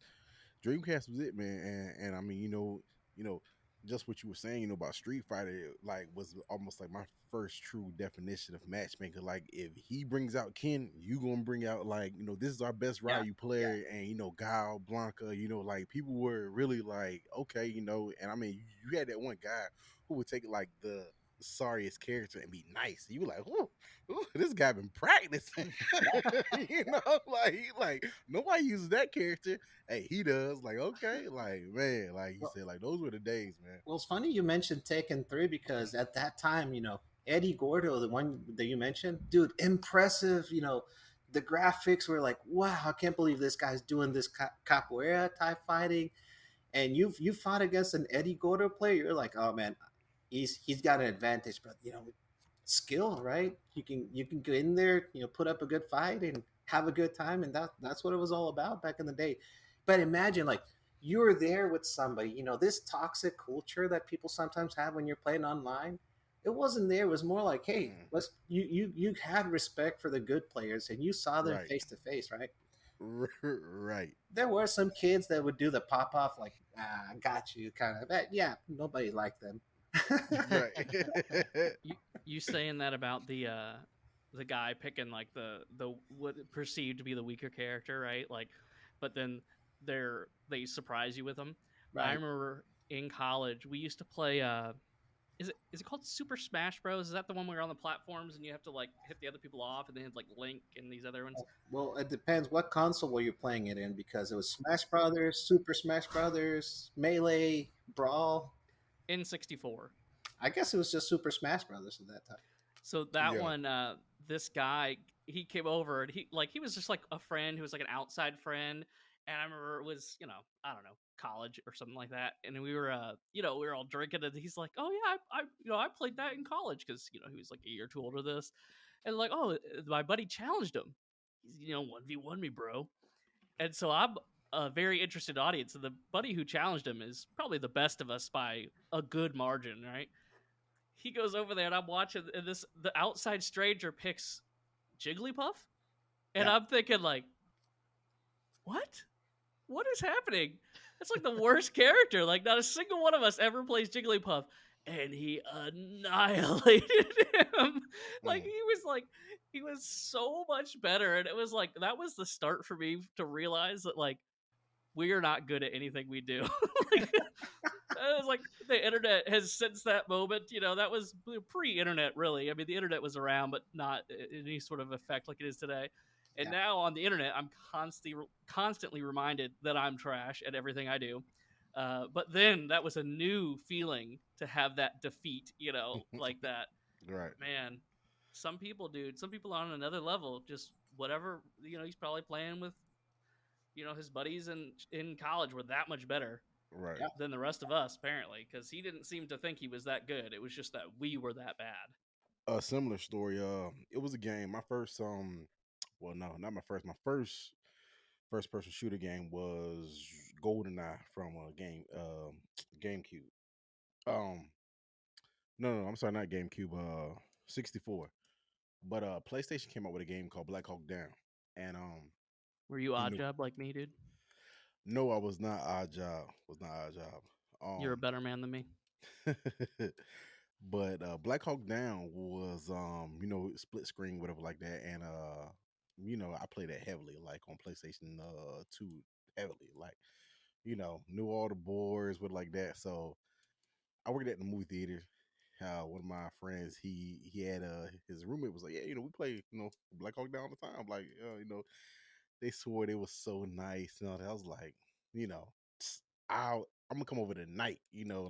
Dreamcast was it, man. And I mean, you know, just what you were saying, about Street Fighter, like was almost like my first true definition of matchmaker. Like if he brings out Ken, you gonna bring out like, this is our best Yeah, Ryu yeah. player, and Guile, Blanca, like people were really like, okay, and I mean you had that one guy who would take like the sorriest character and be nice. You were like, ooh, this guy been practicing. like nobody uses that character. Hey, he does. Like, okay, like man, like you Well, said, like those were the days, man. well, it's funny you mentioned Taken 3 because at that time, Eddie Gordo, the one that you mentioned, dude, impressive. The graphics were like, wow, I can't believe this guy's doing this capoeira type fighting. And you fought against an Eddie Gordo player, you're like, oh man, he's got an advantage. But skill, right? You can go in there, put up a good fight and have a good time, and that's what it was all about back in the day. But imagine like you're there with somebody, this toxic culture that people sometimes have when you're playing online. It wasn't there. It was more like, hey, Mm, you had respect for the good players and you saw them right, face to face, right? right, There were some kids that would do the pop off, like, I got you, kind of. But yeah, nobody liked them. right. You you saying that about the guy picking like the what perceived to be the weaker character, right? Like, but then they surprise you with them. I Right. remember in college we used to play. Is it called Super Smash Bros? Is that the one where you're on the platforms and you have to like hit the other people off, and then like Link and these other ones Well, it depends what console were you playing it in because it was Smash Brothers, Super Smash Brothers, Melee, Brawl. in 64? I guess it was just Super Smash Brothers at that time. So that Yeah. one, this guy, he came over and he was just like a friend who was like an outside friend. And I remember it was, I don't know, college or something like that. And we were, we were all drinking, and he's like, "Oh yeah, I played that in college," because he was like a year or two older than this. And like, "Oh, my buddy challenged him. He's 1v1 me, bro." And so I'm a very interested audience, and the buddy who challenged him is probably the best of us by a good margin, right? He goes over there, and I'm watching, and the outside stranger picks Jigglypuff, and Yeah. I'm thinking like, what? What is happening? It's like the worst character. Like not a single one of us ever plays Jigglypuff, and he annihilated him. Like Mm, he was so much better, and it was like that was the start for me to realize that like we are not good at anything we do. Like, it was like the internet has since that moment, that was pre-internet, really. I mean, the internet was around, but not in any sort of effect like it is today. And Yeah. now on the internet, I'm constantly reminded that I'm trash at everything I do. But then that was a new feeling to have that defeat, like that. right, But man, some people, dude, some people on another level, just whatever, he's probably playing with, his buddies in college were that much better right. Yeah. than the rest of us, apparently, because he didn't seem to think he was that good. It was just that we were that bad. A similar story. It was a game. My first, well, no, not my first. My first person shooter game was GoldenEye from a GameCube. Um, no, I'm sorry, not GameCube. 64. But PlayStation came out with a game called Black Hawk Down, and Were you you odd know, job like me, dude? no, I was not odd job. Was not odd job. You're a better man than me. But Black Hawk Down was split screen, whatever like that, and I played it heavily, like on PlayStation 2, heavily, like knew all the boards with like that. So I worked at the movie theater, how one of my friends he had his roommate was like, yeah, we play Black Hawk Down all the time. Like, they swore they was so nice and all that. I was like, you know, I'm gonna come over tonight.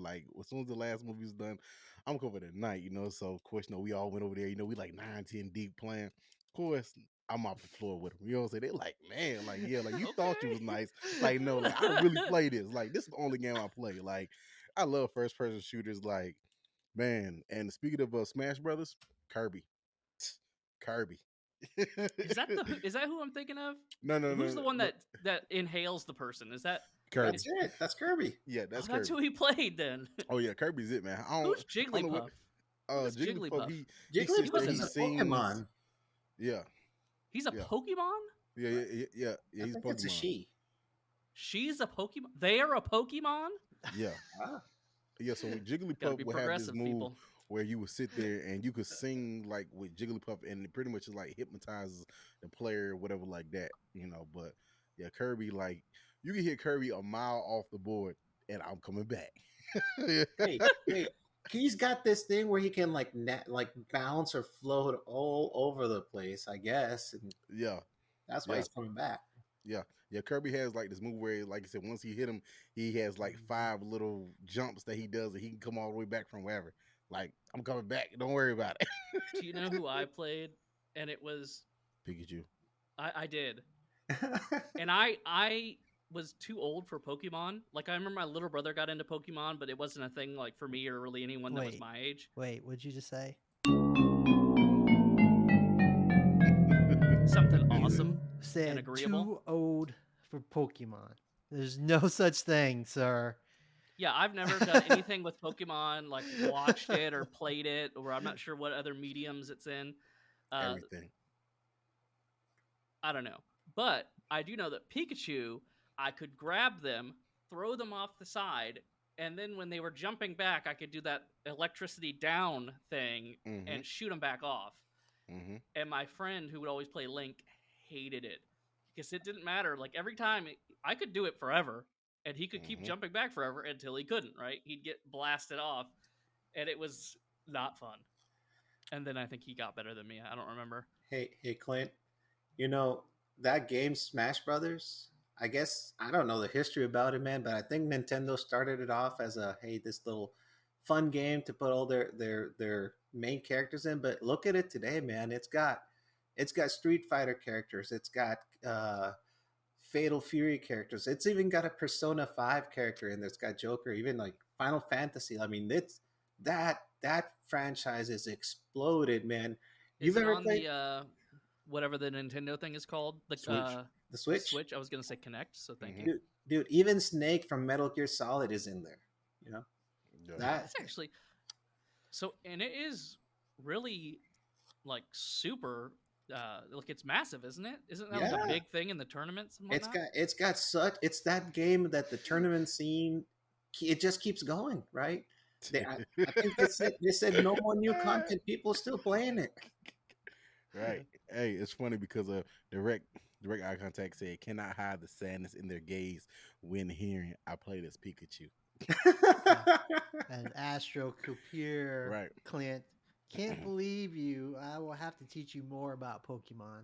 Like as soon as the last movie was done, I'm gonna come over tonight. So of course, we all went over there. We like 9, 10 deep playing. Of course, I'm off the floor with them. You know what I'm saying? They like, man, like yeah, like you thought you was nice. Like no, like I really play this. Like this is the only game I play. Like I love first person shooters. Like man, and speaking of Smash Brothers, Kirby, Kirby. Is that who I'm thinking of? No, no, Who's no, the one no. that inhales the person? Is that Kirby. That's it. That's Kirby. Yeah, Oh, that's that's Kirby. who he played then. Oh yeah, Kirby's it, man. Who's I don't know Jigglypuff? Who's Jigglypuff. Jigglypuff? He sits there, Jigglypuff he is a sings. Pokemon. Yeah, He's a yeah, Pokemon? yeah. I He's think Pokemon. it's a she. She's a Pokemon? They are a Pokemon? Yeah, Ah. yeah. So Gotta Jigglypuff be would have this progressive, move people. where you would sit there and you could sing like with Jigglypuff, and it pretty much is like hypnotizes the player, or whatever, like that. But yeah, Kirby, like you can hit Kirby a mile off the board, and I'm coming back. Hey, hey, he's got this thing where he can like like bounce or float all over the place, I guess, and Yeah, that's why yeah. he's coming back. Yeah, yeah. Kirby has like this move where, like I said, once he hit him, he has like 5 little jumps that he does, and he can come all the way back from wherever. Like I'm coming back. Don't worry about it. Do you know who I played? And it was Pikachu. I did. And I was too old for Pokemon. Like I remember my little brother got into Pokemon, but it wasn't a thing like for me or really anyone that was Wait. my age. Wait, what'd you just say? Something You awesome. said agreeable. too old for Pokemon. There's no such thing, sir. Yeah, I've never done anything with Pokemon, like watched it or played it, or I'm not sure what other mediums it's in. Everything. I don't know. But I do know that Pikachu, I could grab them, throw them off the side, and then when they were jumping back, I could do that electricity down thing Mm-hmm. and shoot them back off. Mm-hmm. And my friend who would always play Link hated it because it didn't matter. Like every time I could do it forever and he could keep Mhm. jumping back forever until he couldn't, right? He'd get blasted off and it was not fun. And then I think he got better than me. I don't remember. Hey, Clint, that game Smash Brothers, I guess I don't know the history about it, man, but I think Nintendo started it off as this little fun game to put all their main characters in. But look at it today, man. It's got Street Fighter characters. It's got Fatal Fury characters. It's even got a Persona 5 character in there. It's got Joker, even like Final Fantasy. I mean, that franchise is exploded, man. Is You've it ever on played the whatever the Nintendo thing is called? The Switch. the Switch? Switch. I was gonna say Connect, so thank Mhm. you. Dude, even Snake from Metal Gear Solid is in there. You know Yeah. that. It's actually so, and it is really like super. Like it's massive, isn't it? Isn't that like Yeah. a big thing in the tournaments and whatnot? It's that game that the tournament scene, it just keeps going, right? I think they said no more new content. People still playing it. Right. Hey, it's funny because direct eye contact said cannot hide the sadness in their gaze when hearing I played as Pikachu. And Astro Copier, Right. Clint, can't believe you. I will have to teach you more about Pokemon.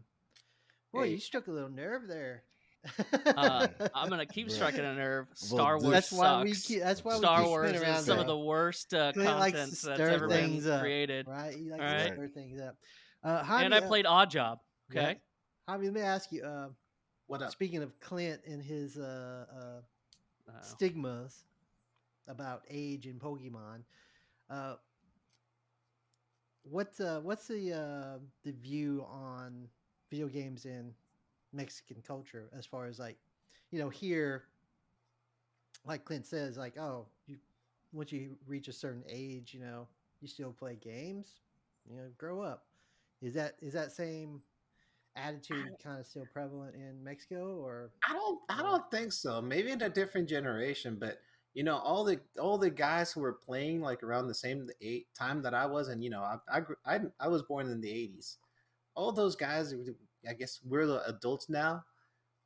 Boy, Hey. you struck a little nerve there. I'm gonna keep Bruh. striking a nerve. Well, Star Wars that's why we sucks. keep. That's why Star we keep Wars spinning around is some of that. the worst Clint likes content to that's stir ever been things up, created. right? He likes All to right. stir things up. And Jaime, I played Odd Job. yeah. Okay. Jaime, let me ask you. What up? Speaking of Clint and his Oh. stigmas about age in Pokemon, what's the view on video games in Mexican culture as far as like, here, like Clint says, like, oh, once you reach a certain age, you still play games, grow up. Is that same attitude kind of still prevalent in Mexico, or I don't think so. Maybe in a different generation, but all the guys who were playing like around the same time that I was, and I was born in the 80s. All those guys, I guess we're the adults now.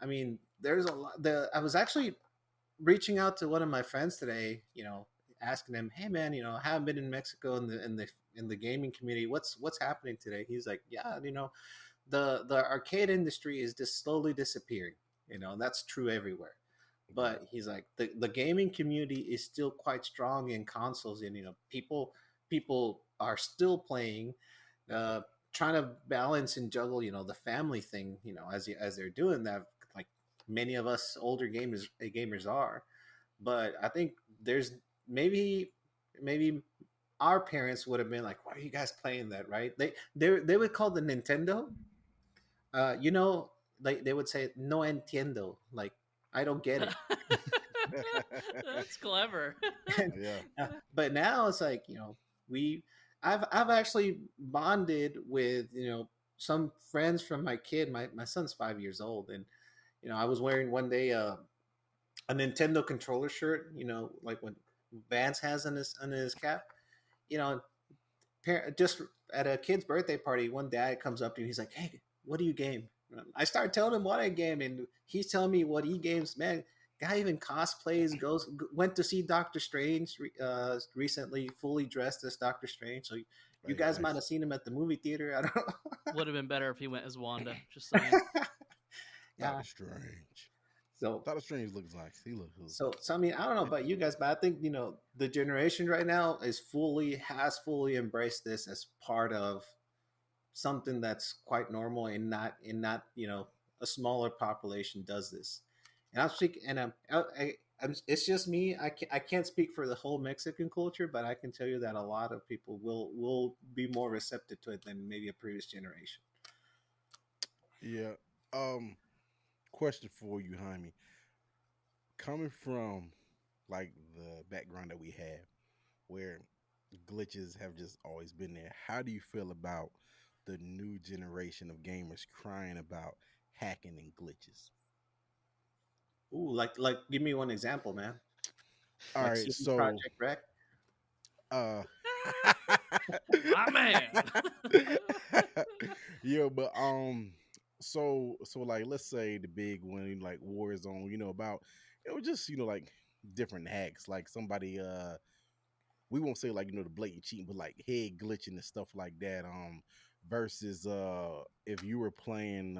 I mean, there's a lot. I was actually reaching out to one of my friends today. asking him, "Hey man, I haven't been in Mexico in the gaming community. What's happening today?" He's like, "Yeah, the arcade industry is just slowly disappearing. And that's true everywhere. Yeah. But he's like, the gaming community is still quite strong in consoles, and people are still playing, uh, trying to balance and juggle, the family thing, as they're doing that, like many of us older gamers are. But I think there's maybe our parents would have been like, "Why are you guys playing that?" Right? They would call the Nintendo, like they would say, "No entiendo," like I don't get it. That's clever. And, Yeah. but now it's like, we I've actually bonded with some friends from my kid. My son's 5 years old, and I was wearing one day a Nintendo controller shirt, like what Vance has on his cap. You know, just at a kid's birthday party, one dad comes up to me. He's like, "Hey, what do you game?" I started telling him what I game, and he's telling me what he games. Man, guy even cosplays. Went to see Doctor Strange recently, fully dressed as Doctor Strange. So you Hey, guys might nice. have seen him at the movie theater. I don't Would have been better if he went as Wanda. Just saying. know. Yeah. Doctor Strange. So Doctor Strange looks nice. He looks cool. so I mean, I don't know about you guys, but I think the generation right now has fully embraced this as part of something that's quite normal, and not a smaller population does this. And I'm speaking, and it's just me. I can't speak for the whole Mexican culture, but I can tell you that a lot of people will be more receptive to it than maybe a previous generation. Yeah. Um. Question for you, Jaime. Coming from like the background that we have, where glitches have just always been there, how do you feel about the new generation of gamers crying about hacking and glitches? Ooh, like give me one example, man. All Like right, CD so Project Rec. uh My man. yeah, but so like let's say the big one like Warzone, about just like different hacks, like somebody we won't say like the blatant cheating, but like head glitching and stuff like that. Versus if you were playing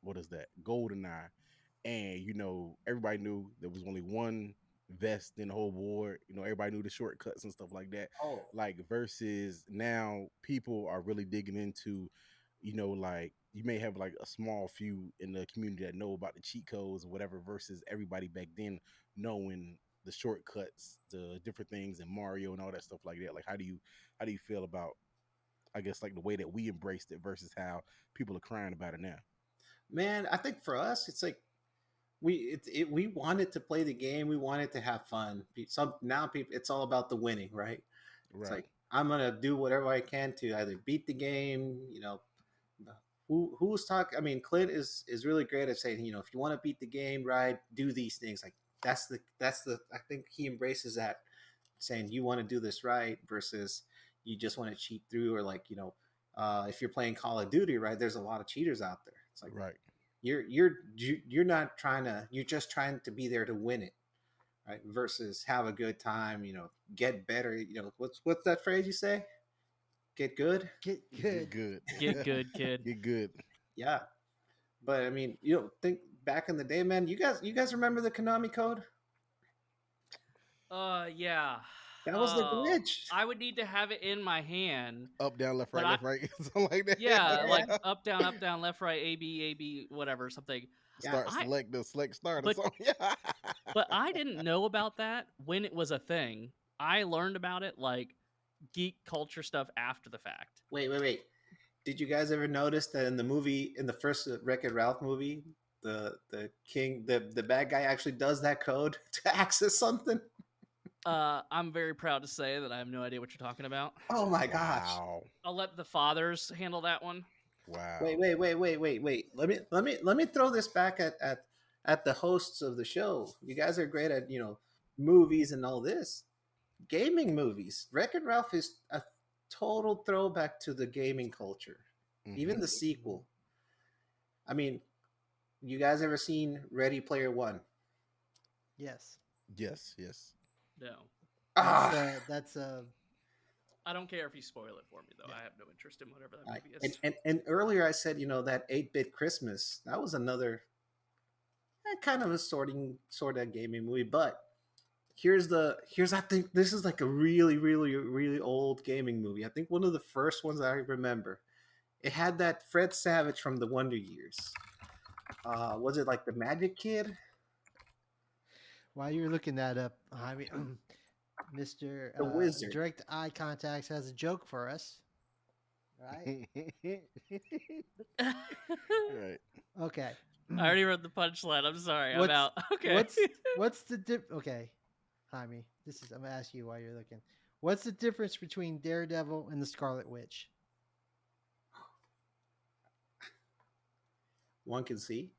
what is that, GoldenEye, and everybody knew there was only one vest in the whole board. Everybody knew the shortcuts and stuff like that. Oh, Like versus now, people are really digging into, like you may have like a small few in the community that know about the cheat codes or whatever. Versus everybody back then knowing the shortcuts, the different things in Mario and all that stuff like that. Like how do you feel about, I guess, like the way that we embraced it versus how people are crying about it now? man, I think for us, it's like we wanted to play the game. We wanted to have fun. Some now people, it's all about the winning, right? It's Right. like I'm gonna do whatever I can to either beat the game. Who's talk? I mean, Clint is really great at saying, if you want to beat the game, right, do these things. Like that's the. I think he embraces that, saying you want to do this right versus you just want to cheat through, or like if you're playing Call of Duty, right, there's a lot of cheaters out there. It's like Right. you're not trying to, you're just trying to be there to win it, right, versus have a good time, get better. What's that phrase you say? Get good. Get Get good. good. Get good, kid. Get good. Yeah, but I mean, think back in the day, man. You guys remember the Konami code? Yeah. That was the glitch. I would need to have it in my hand, Up, down, left, but right, I left, right, something like that. yeah, like Yeah, up, down, left, right, A, B, whatever, something. yeah. Start, I select the select start or but something. Yeah. but I didn't know about that when it was a thing. I learned about it like geek culture stuff after the fact. Wait. Did you guys ever notice that in the first Wreck-It Ralph movie, the king, the bad guy actually does that code to access something? I'm very proud to say that I have no idea what you're talking about. Oh my gosh! Wow. I'll let the fathers handle that one. Wait, Wow. wait, wait, wait, wait, wait. Let me throw this back at the hosts of the show. You guys are great at movies and all this. Gaming movies. Wreck-It Ralph is a total throwback to the gaming culture. Even Hmm. the sequel. I mean, you guys ever seen Ready Player One? Yes. Yes. Yes. No. That's I don't care if you spoil it for me, though. Yeah. I have no interest in whatever that movie is. And earlier I said, that 8-bit Christmas, that was another kind of a sort of gaming movie. But here's I think this is like a really really really old gaming movie. I think one of the first ones I remember. It had that Fred Savage from the Wonder Years. Was it like the Magic Kid? while you're looking that up, I mean, Mr. The Wizard. Direct Eye Contacts has a joke for us. Right? Right. Okay. I already read the punchline. I'm sorry. I'm What's- out. Okay. What's the okay, Jaime, I'm gonna ask you while you're looking. What's the difference between Daredevil and the Scarlet Witch? One can see.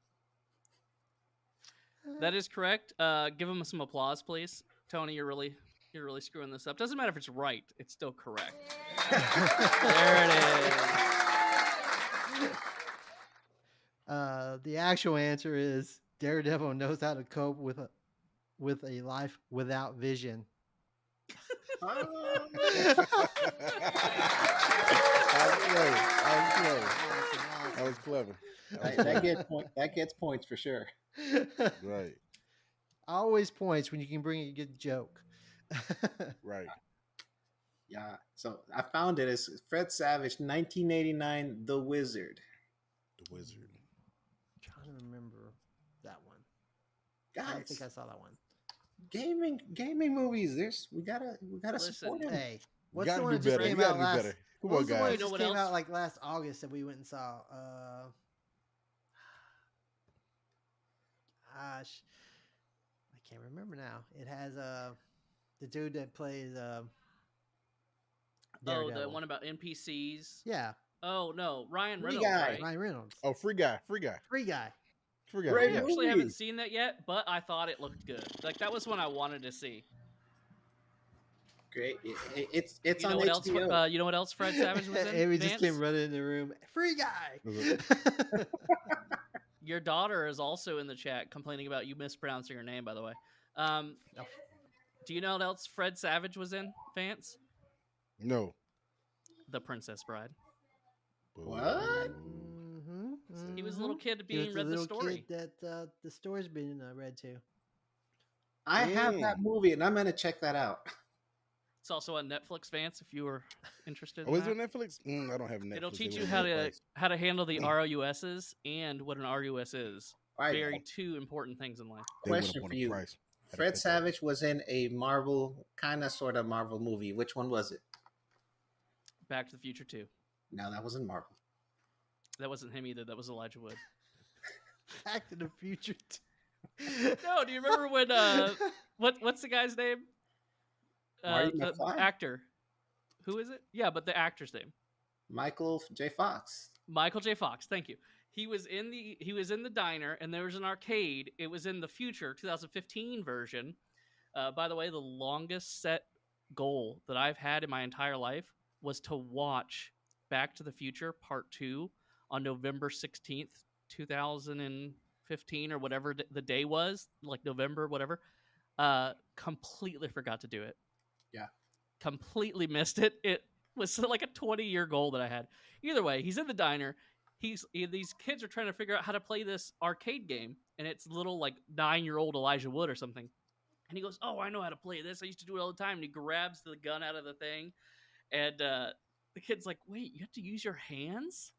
That is correct. Give him some applause, please. Tony, you're really screwing this up. Doesn't matter if it's right. It's still correct. There it is. The actual answer is Daredevil knows how to cope with a life without vision. I was clever. That gets points for sure. Right. Always points when you can bring a good joke. Right. Yeah. So I found it as Fred Savage, 1989, The Wizard. The Wizard. Trying to remember that one. I don't think Guys, I saw that one. gaming movies. We gotta Listen, support them. Hey, You what's the gotta one do that just better. You came gotta out do last? better. Come What on, was the one guys. that You know just what came else? out like last August that we went and saw? Gosh, I can't remember now. It has the dude that plays Oh, Daredevil. the one about NPCs. Yeah, Oh no, Ryan Free Reynolds, Guy. right? Ryan Reynolds. Oh, free guy. Free guy. Free guy. Great I Yeah. actually movie. haven't seen that yet, but I thought it looked good. Like that was one I wanted to see. Great. It's You on know what else? HBO. You know what else Fred Savage was in? Amy just Vance? came running in the room. Free guy. Your daughter is also in the chat complaining about you mispronouncing her name. By the way, No. do you know what else Fred Savage was in? Vance? No. The Princess Bride. What? He was a little kid He was being the read the little story. kid that the story's been read to. I have that movie, and I'm gonna check that out. It's also on Netflix, Vance. If you were interested. Oh, in is it that. on Netflix? I don't have Netflix. It'll teach They you wouldn't how to handle the RUSs and what an RUS is. All right. Very two important things in life. They went Question up on for the you. price. Had to Fred pay for it. Savage was in a Marvel, kind of sort of Marvel movie. Which one was it? Back to the Future 2. No, that wasn't Marvel. That wasn't him either. That was Elijah Wood. Back to the Future. No, do you remember when what's the guy's name? Marty The McFly? actor. Who is it? Yeah, but the actor's name. Michael J. Fox. Michael J. Fox. Thank you. He was in the diner, and there was an arcade. It was in the future 2015 version. By the way, the longest set goal that I've had in my entire life was to watch Back to the Future Part 2 on November 16th, 2015, or whatever the day was, like November, whatever. Completely forgot to do it. Yeah. Completely missed it. It was like a 20-year goal that I had. Either way, he's in the diner. These kids are trying to figure out how to play this arcade game, and it's little like 9-year-old Elijah Wood or something. And he goes, "Oh, I know how to play this. I used to do it all the time." And he grabs the gun out of the thing, and the kid's like, "Wait, you have to use your hands?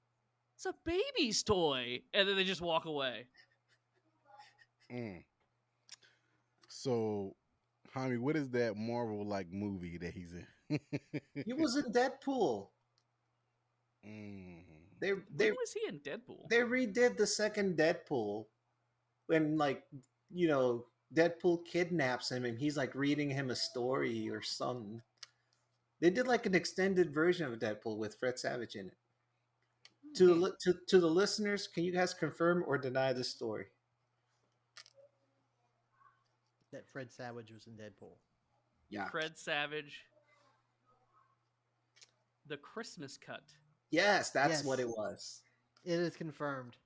It's a baby's toy." And then they just walk away. So, Jaime, what is that Marvel like movie that he's in? He was in Deadpool. They When was he in Deadpool? they redid the second Deadpool when Deadpool kidnaps him and he's like reading him a story or something. They did like an extended version of Deadpool with Fred Savage in it. To the listeners, can you guys confirm or deny this story? That Fred Savage was in Deadpool. Yeah. Fred Savage, the Christmas cut. Yes, that's Yes. what it was. It is confirmed.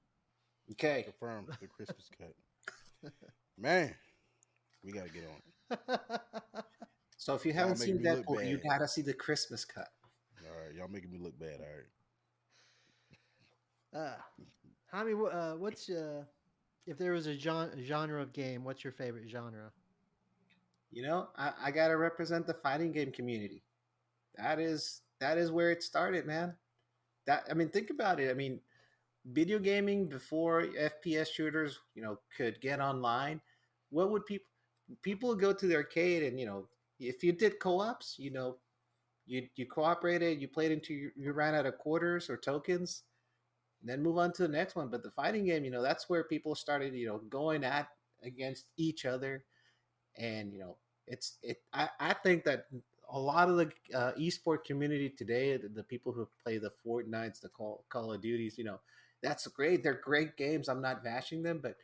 Okay. Confirmed the Christmas cut. Man, we gotta get on. So if you Y'all haven't making seen me look Deadpool, you bad. gotta see the Christmas cut. All right, y'all making me look bad. All right. Uh, Jaime, what's if there was a genre of game, what's your favorite genre? I gotta represent the fighting game community. That is where it started, man. That I mean, think about it. I mean, video gaming before FPS shooters, could get online. What would people would go to the arcade and if you did co-ops, you cooperated, you played until you ran out of quarters or tokens, and then move on to the next one. But the fighting game, that's where people started, going at against each other, and I think that a lot of the esport community today, the people who play the Fortnites, the Call of Duties, that's great. They're great games. I'm not bashing them, but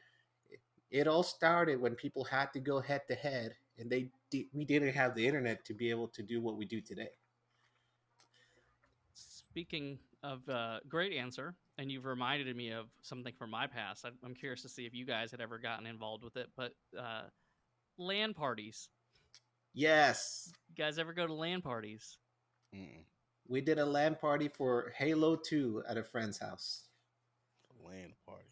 it all started when people had to go head to head, and we didn't have the internet to be able to do what we do today. Speaking of great answer, and you've reminded me of something from my past. I'm curious to see if you guys had ever gotten involved with it, but LAN parties. Yes, You guys ever go to LAN parties? Mm-mm. we did a LAN party for Halo 2 at a friend's house. Land party.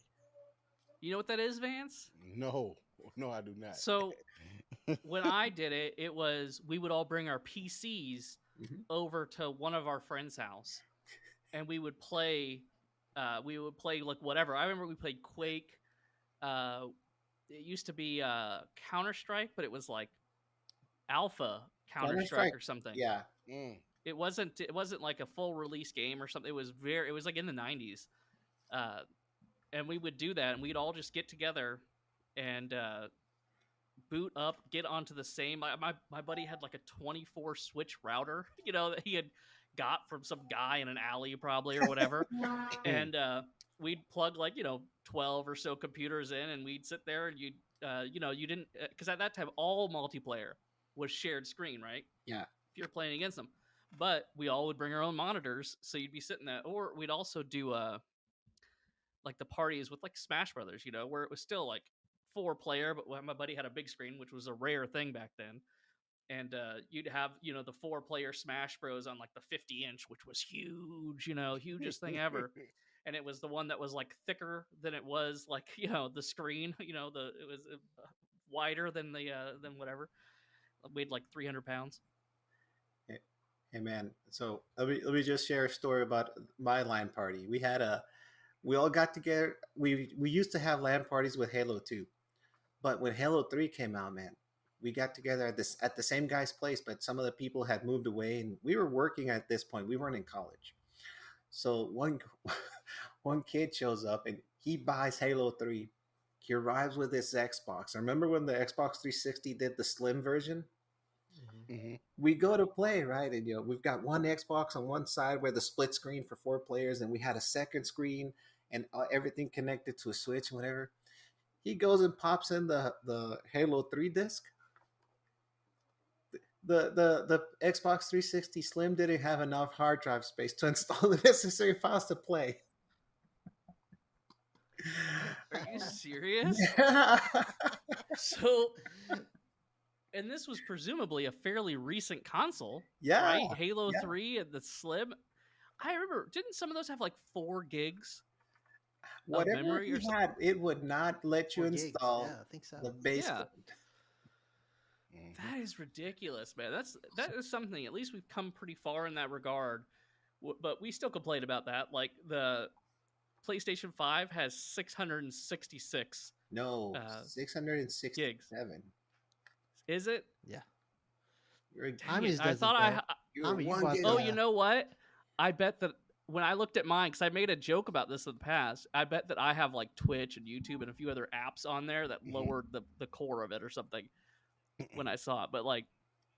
You know what that is, Vance? No, no, I do not. So when I did it, it was we would all bring our PCs Mhm. over to one of our friends' house, and we would play. We would play like whatever. I remember we played Quake. Uh, it used to be Counter-Strike, but it was like Alpha Counter-Strike Counter-Strike, or something. yeah. Mm. It wasn't like a full release game or something. It was like in the 90s. Uh, and we would do that, and we'd all just get together and boot up, get onto the same. My buddy had like a 24 switch router, that he had got from some guy in an alley probably or whatever, and we'd plug like 12 or so computers in, and we'd sit there, and you didn't, because at that time all multiplayer was shared screen, right? Yeah. If you're playing against them, but we all would bring our own monitors, so you'd be sitting there, or we'd also do like the parties with like Smash Brothers, where it was still like 4-player, but my buddy had a big screen, which was a rare thing back then. And you'd have, the 4-player Smash Bros on like the 50-inch, which was huge, hugest thing ever. And it was the one that was like thicker than it was like, the screen, it was wider than than whatever. Weighed like 300 pounds. Hey man, so let me just share a story about my LAN party. We all got together. We used to have LAN parties with Halo 2, but when Halo 3 came out, man, we got together at the same guy's place, but some of the people had moved away, and we were working at this point. We weren't in college, so one kid shows up and he buys Halo 3. He arrives with his Xbox. I remember when the Xbox 360 did the slim version. Mm-hmm. We go to play, right? And we've got one Xbox on one side where the split screen for 4 players, and we had a second screen and everything connected to a switch and whatever. He goes and pops in the Halo 3 disc. The Xbox 360 Slim didn't have enough hard drive space to install the necessary files to play. Are you serious? Yeah. So, and this was presumably a fairly recent console, Yeah. right? Halo Yeah. 3 and the Slim. I remember, didn't some of those have like 4 gigs of Whatever memory he or something? had, it would not let you 4 gigs. install Yeah, I think so. the base Yeah. code. That is ridiculous, man. That is something. At least we've come pretty far in that regard, but we still complain about that. Like the PlayStation 5 has 666. No, gigs. 667. Is it? Yeah. You're, Dang Jaime's it. I doesn't, thought though. you're Jaime, you one bought gig Oh, the- off. you know what? I bet that when I looked at mine, because I made a joke about this in the past, I bet that I have like Twitch and YouTube and a few other apps on there that lowered the core of it or something when I saw it. But like,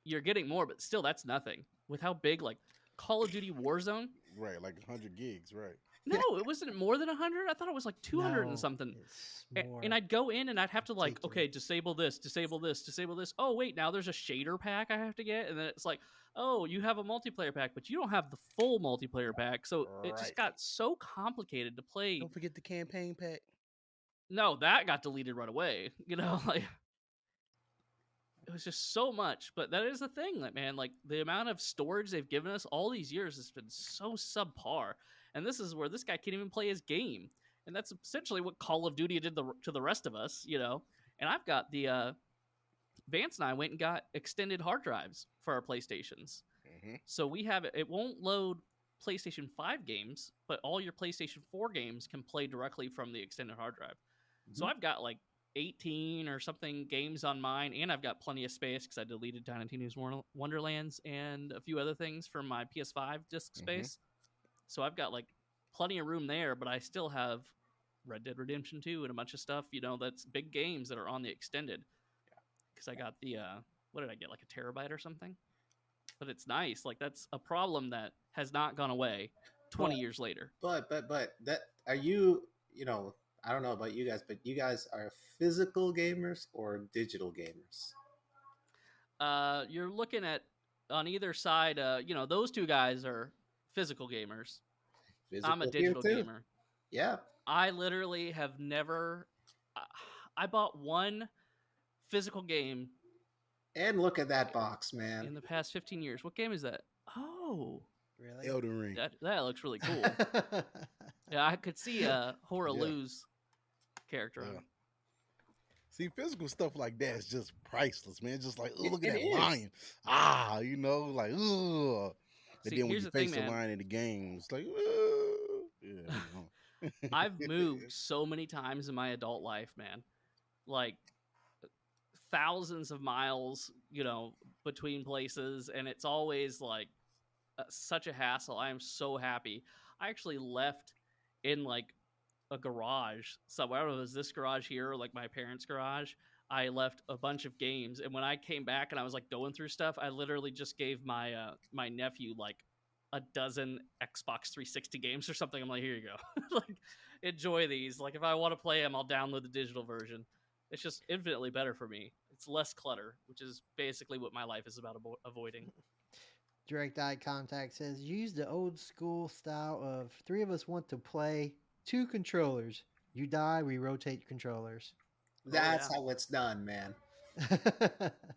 you're getting more, but still, that's nothing. With how big, like Call of Duty Warzone. Right, like 100 gigs, right? No, it wasn't more than 100. I thought it was like 200 No, and something. It's And more. I'd go in and I'd have to like, Ridiculous. okay, disable this, disable this, disable this. Oh wait, now there's a shader pack I have to get, and then it's like, oh, you have a multiplayer pack, but you don't have the full multiplayer pack. So it just Right. got so complicated to play. Don't forget the campaign pack. No, that got deleted right away. Like it was just so much. But that is the thing, like, man, like the amount of storage they've given us all these years has been so subpar. And this is where this guy can't even play his game. And that's essentially what Call of Duty did to the rest of us, you know. And I've got the Vance and I went and got extended hard drives for our PlayStations. Mm-hmm. So we have it. It won't load PlayStation 5 games, but all your PlayStation 4 games can play directly from the extended hard drive. Mm-hmm. So I've got like 18 or something games on mine, and I've got plenty of space because I deleted Tiny Tina's Wonderlands and a few other things from my PS5 disk space. So I've got like plenty of room there, but I still have Red Dead Redemption 2 and a bunch of stuff, you know, that's big games that are on the extended. Because I got the, what did I get, like a terabyte or something? But it's nice. Like, that's a problem that has not gone away 20 years later. But that, are you, you know, I don't know about you guys, but you guys are physical gamers or digital gamers? You're looking at, on either side, you know, those two guys are physical gamers. Physical I'm a digital gamer. Yeah. I literally have never, I bought one physical game. And look at that box, man. In the past 15 years. What game is that? Oh. Really? Elden Ring. That looks really cool. Yeah, I could see Horalu's character. Yeah. See, physical stuff like that is just priceless, man. Just like, look at that is. lion. You know, like, ugh. And then when you face the lion in the game, it's like, yeah. I've moved so many times in my adult life, man. Like, thousands of miles, you know, between places, and it's always like such a hassle. I am so happy. I actually left in like a garage somewhere. I don't know if it was this garage here or like my parents' garage. I left a bunch of games, and when I came back and I was like going through stuff, I literally just gave my my nephew like a dozen Xbox 360 games or something. I'm like, here you go. Like, enjoy these. Like, if I want to play them, I'll download the digital version. It's just infinitely better for me. It's less clutter, which is basically what my life is about avoiding. Direct Eye Contact says, use the old school style of 3 of us want to play 2 controllers. You die, we rotate controllers. That's how it's done, man.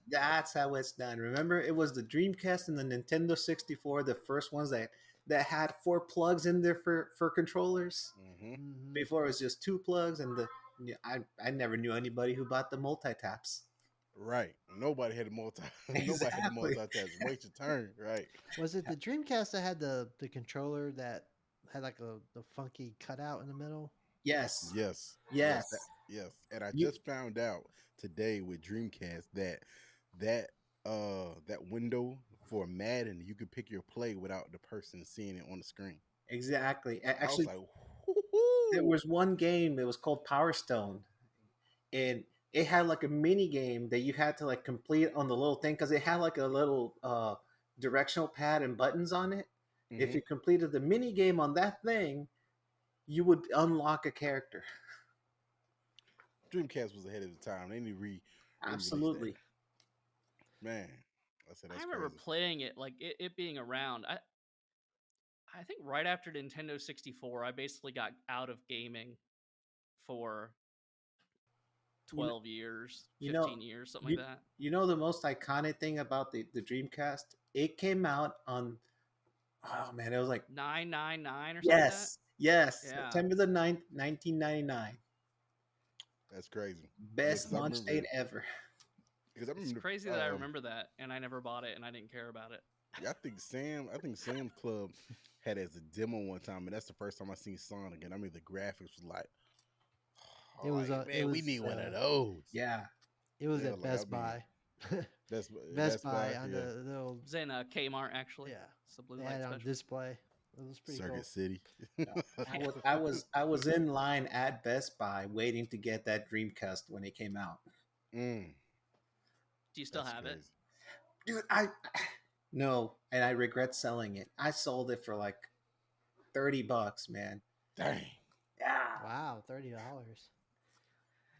That's how it's done. Remember, it was the Dreamcast and the Nintendo 64, the first ones that had 4 plugs in there for controllers. Mm-hmm. Before it was just 2 plugs, and I never knew anybody who bought the multi-taps. Right. Nobody had a Exactly. Nobody had a multi-taps. Wait your turn. Right. Was it the Dreamcast that had the controller that had like the funky cutout in the middle? Yes. Yes. Yes. Yes. And I just found out today with Dreamcast that window for Madden, you could pick your play without the person seeing it on the screen. Exactly. Actually, I was like, there was one game that was called Power Stone, and it had like a mini game that you had to like complete on the little thing because it had like a little directional pad and buttons on it. Mm-hmm. If you completed the mini game on that thing, you would unlock a character. Dreamcast was ahead of the time. They need to absolutely. Man, I remember playing it, like it being around. I think right after Nintendo 64, I basically got out of gaming for 12 years, 15 years, something like that. You know the most iconic thing about the Dreamcast? It came out on, oh man, it was like 999 or something like that? Yes. Yeah. September the 9th, 1999. That's crazy. Best launch date ever. It's crazy that I remember that, and I never bought it, and I didn't care about it. Yeah, I think Sam's Club had it as a demo one time, and that's the first time I seen Sonic. And I mean, the graphics was like, it was we need one of those. Yeah, it was at Best Buy. Best Buy on the little. It was in Kmart actually. Yeah, it's the blue they light had special. On display. It was pretty Circuit cool. City. I was in line at Best Buy waiting to get that Dreamcast when it came out. Do you still have it? Dude, no, and I regret selling it. I sold it for like $30, man. Dang. Yeah. Wow, $30.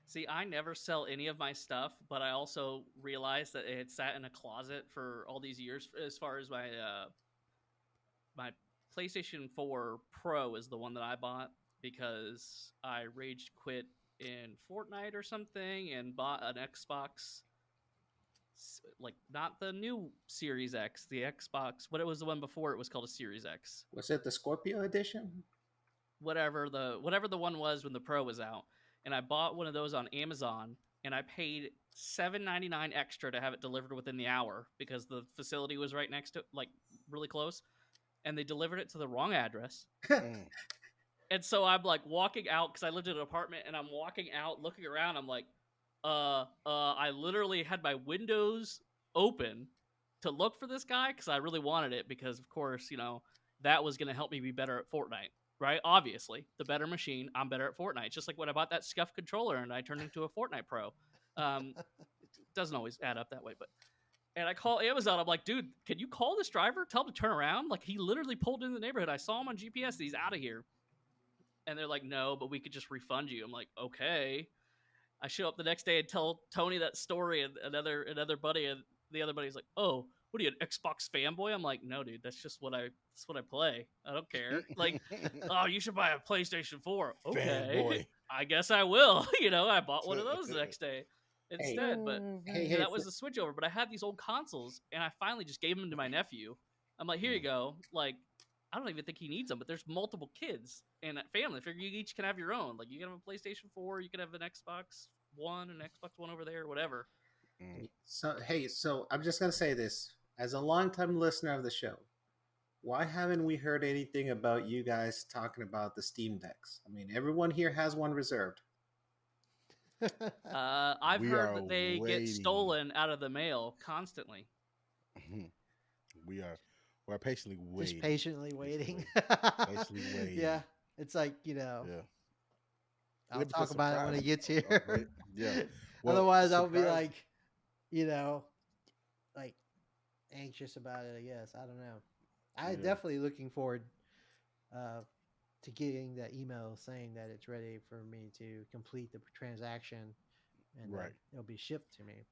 See, I never sell any of my stuff, but I also realized that it had sat in a closet for all these years. As far as my my PlayStation 4 Pro is the one that I bought because I rage quit in Fortnite or something and bought an Xbox like not the new Series X, the Xbox. What it was the one before it was called a Series X. Was it the Scorpio edition? Whatever the one was when the Pro was out, and I bought one of those on Amazon, and I paid $7.99 extra to have it delivered within the hour because the facility was right next to, like, really close, and they delivered it to the wrong address. Mm. And so I'm like walking out because I lived in an apartment, and I'm walking out, looking around. I'm like, I literally had my windows open to look for this guy because I really wanted it because, of course, that was going to help me be better at Fortnite, right? Obviously, the better machine, I'm better at Fortnite. Just like when I bought that scuff controller and I turned into a Fortnite pro. It doesn't always add up that way, but. And I call Amazon. I'm like, dude, can you call this driver? Tell him to turn around. Like, he literally pulled into the neighborhood. I saw him on GPS. He's out of here. And they're like, no, but we could just refund you. I'm like, okay. I show up the next day and tell Tony that story, and another buddy, and the other buddy's like, oh, what are you, an Xbox fanboy? I'm like, no, dude, that's what I play. I don't care. Like, oh, you should buy a PlayStation 4. Okay, Fanboy. I guess I will. I bought one of those the next day instead. But Hey, that was the switch over. But I had these old consoles, and I finally just gave them to my nephew. I'm like, here you go. Like, I don't even think he needs them, but there's multiple kids and family. I figure you each can have your own. Like, you can have a PlayStation 4, you can have an Xbox One, an Xbox One over there, whatever. Mm. So I'm just gonna say this as a longtime listener of the show. Why haven't we heard anything about you guys talking about the Steam Decks? I mean, everyone here has one reserved. I've We heard are that they waiting. get stolen out of the mail constantly. We're patiently waiting. Just patiently waiting. Patiently waiting. Yeah, it's like Yeah. I'll Yeah, but talk the about it when it surprise- gets here. okay, yeah. Well, Otherwise, I'll be surprise- like, like anxious about it. I guess I don't know. I'm Yeah. definitely looking forward to getting that email saying that it's ready for me to complete the transaction, and Right. it'll be shipped to me.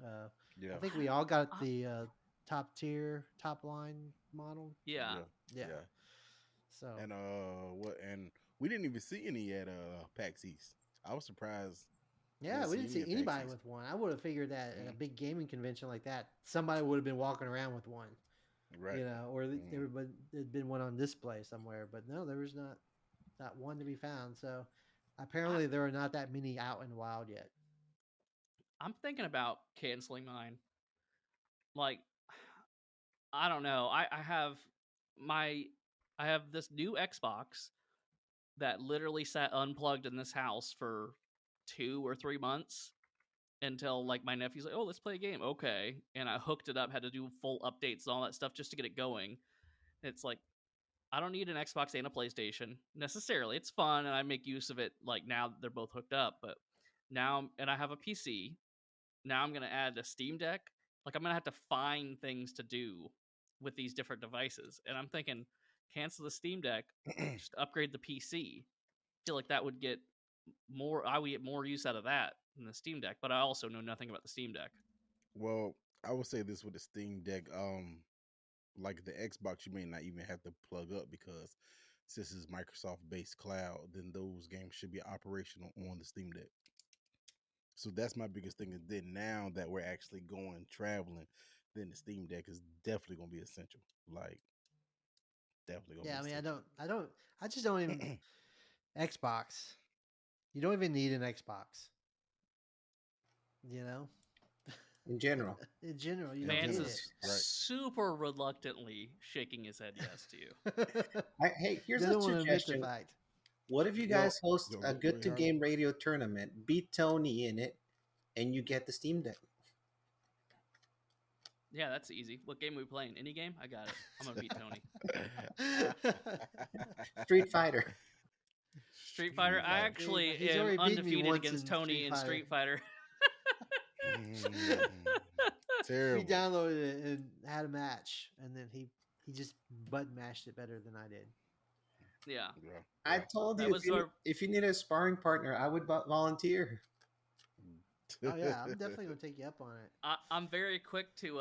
I yeah. think we all got the top tier, top line model. Yeah. Yeah. So And and we didn't even see any at PAX East. I was surprised. yeah, we didn't see any at anybody PAX East. with one. I would have figured that at a big gaming convention like that, somebody would have been walking around with one. Right. Or everybody there'd been one on display somewhere. But no, there was not one to be found. So apparently there are not that many out in the wild yet. I'm thinking about canceling mine. Like, I don't know. I have this new Xbox that literally sat unplugged in this house for 2 or 3 months until, like, my nephew's like, oh, let's play a game. Okay. And I hooked it up, had to do full updates and all that stuff just to get it going. It's like, I don't need an Xbox and a PlayStation necessarily. It's fun and I make use of it, like, now that they're both hooked up, but now, and I have a PC. Now I'm going to add a Steam Deck. Like, I'm going to have to find things to do with these different devices. And I'm thinking, cancel the Steam Deck, just upgrade the PC. I feel like that would get I would get more use out of that than the Steam Deck, but I also know nothing about the Steam Deck. Well, I would say this with the Steam Deck. Like the Xbox, you may not even have to plug up because since it's Microsoft based cloud, then those games should be operational on the Steam Deck. So that's my biggest thing. And then now that we're actually going traveling, then the Steam Deck is definitely gonna be essential. Like definitely gonna Yeah, I be mean, essential. I just don't even Xbox. You don't even need an Xbox. In general. In general, you Vance don't need is Right. super reluctantly shaking his head yes to you. it. Hey, here's a Doesn't want to admit the suggestion. fact. What if you Well, guys host go a ahead, Good to Harvey. Game radio tournament, beat Tony in it, and you get the Steam Deck? Yeah, that's easy. What game are we playing? Any game? I got it. I'm gonna beat Tony. Street Fighter. Street Fighter. I actually He's am already beaten me undefeated once against in Tony Street in Fighter. Street Fighter. He Terrible. downloaded it and had a match, and then he just button mashed it better than I did. Yeah. Yeah, I yeah. told That you was if, you our- if you need a sparring partner, I would volunteer. Oh yeah, I'm definitely gonna take you up on it. I'm very quick to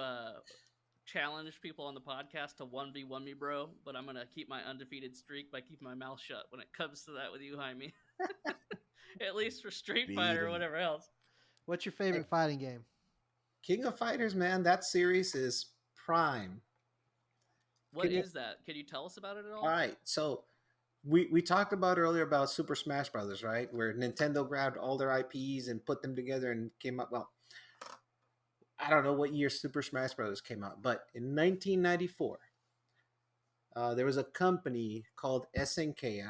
challenge people on the podcast to 1v1 me, bro, but I'm gonna keep my undefeated streak by keeping my mouth shut when it comes to that with you, Jaime. At least for Street Beat Fighter or 'em. whatever else. What's your favorite fighting game? King of Fighters, man, that series is prime. What King of, is that? Can you tell us about it at all all? right, so we talked about earlier about Super Smash Brothers, right? Where Nintendo grabbed all their IPs and put them together and came up. Well, I don't know what year Super Smash Brothers came out, but in 1994, there was a company called SNK.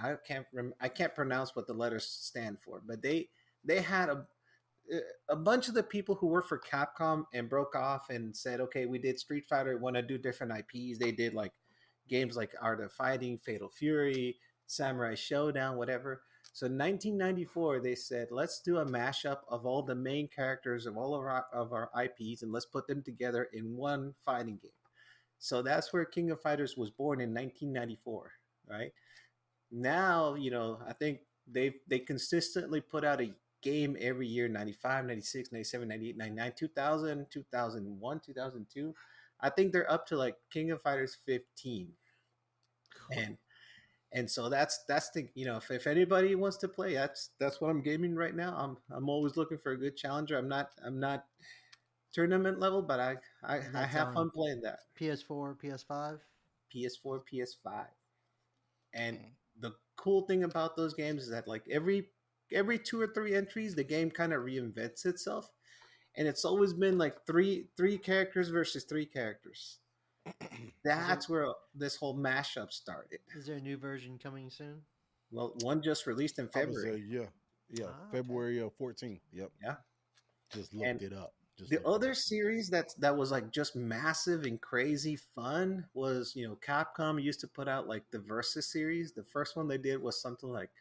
I can't pronounce what the letters stand for, but they had a bunch of the people who worked for Capcom and broke off and said, okay, we did Street Fighter, want to do different IPs. They did like games like Art of Fighting, Fatal Fury, Samurai Showdown, whatever. So in 1994, they said, let's do a mashup of all the main characters of all of our IPs and let's put them together in one fighting game. So that's where King of Fighters was born in 1994, right? Now, I think they consistently put out a game every year: 95, 96, 97, 98, 99, 2000, 2001, 2002. I think they're up to like King of Fighters 15. And so that's the if anybody wants to play, that's what I'm gaming right now. I'm always looking for a good challenger. I'm not tournament level, but And I that's have on fun playing that. PS4, PS5. PS4, PS5. And Mm. the cool thing about those games is that like every two or three entries, the game kind of reinvents itself, and it's always been like three characters versus three characters. Is there That's where this whole mashup started. is there a new version coming soon? Well, one just released in I would say, February. yeah, yeah, Ah, okay. February 14th. Yep, Yeah, just and looked it up. Just the looked it other up. series that was like just massive and crazy fun was Capcom used to put out like the Versus series. The first one they did was something like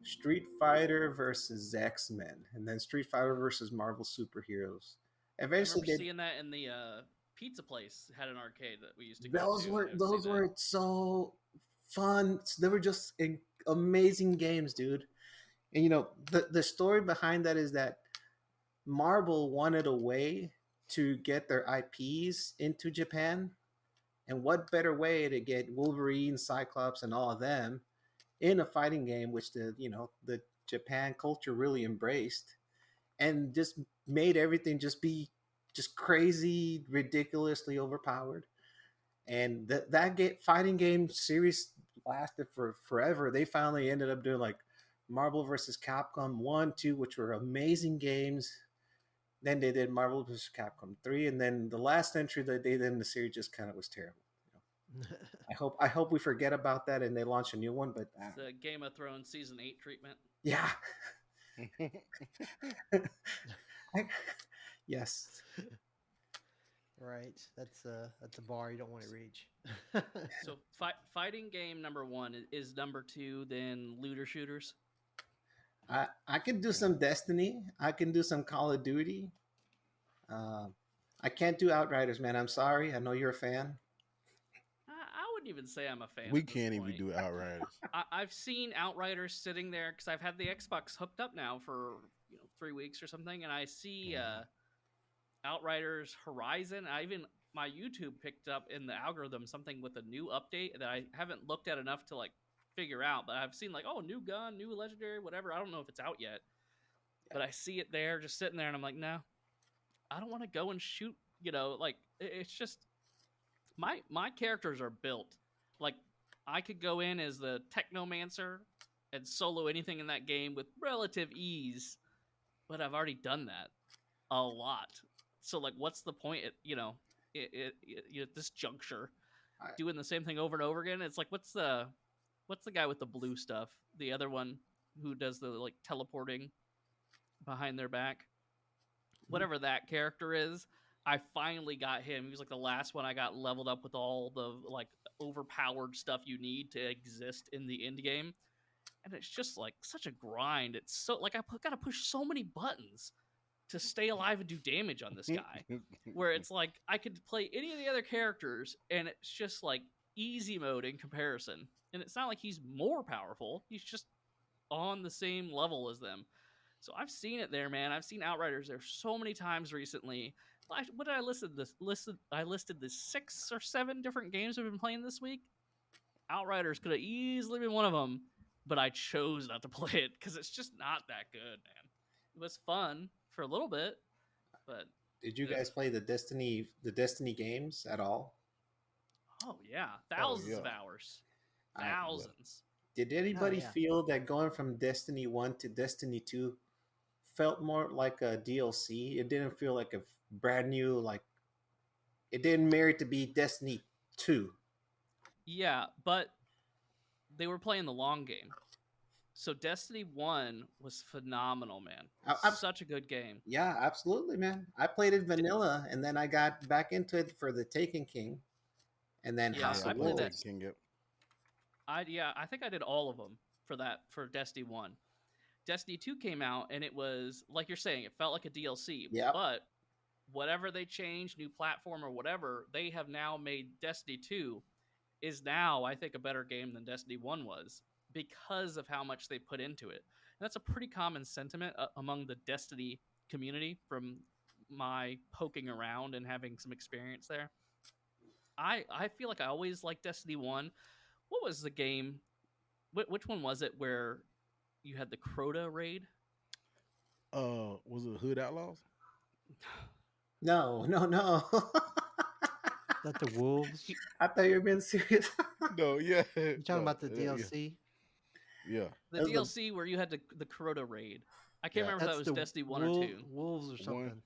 Street Fighter versus X Men, and then Street Fighter versus Marvel superheroes. I Eventually, remember seeing that in the pizza place had an arcade that we used to go those to. were I would see those that. were so fun. They were just amazing games, dude. And the story behind that is that Marvel wanted a way to get their IPs into Japan, and what better way to get Wolverine, Cyclops, and all of them in a fighting game, which the Japan culture really embraced, and just made everything just be just crazy, ridiculously overpowered. And fighting game series lasted for forever. They finally ended up doing like Marvel versus Capcom 1, 2, which were amazing games. Then they did Marvel vs. Capcom 3, and then the last entry that they did in the series just kind of was terrible. I hope we forget about that and they launch a new one. But It's the Game of Thrones season 8 treatment. yeah, I, yes, Right. That's a bar you don't want to reach. So fighting game number 1 is number 2, then looter shooters. I can do some Destiny. I can do some Call of Duty. Uh, I can't do Outriders, man. I'm sorry. I know you're a fan. I wouldn't even say I'm a fan. We at this can't even point. do Outriders. I've seen Outriders sitting there because I've had the Xbox hooked up now for 3 weeks or something, and I see Outriders Horizon. My YouTube picked up in the algorithm something with a new update that I haven't looked at enough to like figure out, but I've seen like, oh, new gun, new legendary, whatever. I don't know if it's out yet, but I see it there just sitting there, and I'm like, no, I don't want to go and shoot. Like it's just my characters are built like I could go in as the Technomancer and solo anything in that game with relative ease, but I've already done that a lot. So like, what's the point? At this juncture, I, doing the same thing over and over again. It's like, what's the guy with the blue stuff? The other one who does the like teleporting behind their back, whatever that character is. I finally got him. He was like the last one I got leveled up with all the like overpowered stuff you need to exist in the end game. And it's just like such a grind. It's so like gotta push so many buttons to stay alive and do damage on this guy. Where it's like I could play any of the other characters and it's just like easy mode in comparison. And it's not like he's more powerful. He's just on the same level as them. So I've seen it there, man. I've seen Outriders there so many times recently. What did I I listed the 6 or 7 different games I've been playing this week. Outriders could have easily been one of them, but I chose not to play it because it's just not that good, man. It was fun for a little bit, but Did you Ugh. guys play the Destiny games at all? Oh yeah, Oh thousands yeah. of hours, I Yeah. thousands. Did Oh anybody yeah. feel that going from Destiny 1 to Destiny 2 felt more like a DLC? It didn't feel like a brand new, like, it didn't merit to be Destiny 2. Yeah, but they were playing the long game. So Destiny 1 was phenomenal, man. I, Such a good game. yeah, absolutely, man. I played it vanilla, and then I got back into it for the Taken King, and then Yeah, Hey, House I of I played played that. Taken Wolves. King. Yep. I think I did all of them for Destiny 1. Destiny 2 came out and it was like you're saying, it felt like a DLC, Yep. but whatever they changed, new platform or whatever, they have now made Destiny 2 is now I think a better game than Destiny 1 was because of how much they put into it. And that's a pretty common sentiment among the Destiny community from my poking around and having some experience there. I feel like I always liked Destiny 1. What was the game? Which one was it where you had the Crota raid? Was it Hood Outlaws? No, no, no. That the wolves. He- I thought you were being serious. No, yeah. You talking No, about the yeah, DLC? yeah. the That's the DLC where you had the Crota raid. I can't Yeah. remember if that That's was the Destiny 1 or 2. wolves or One. something.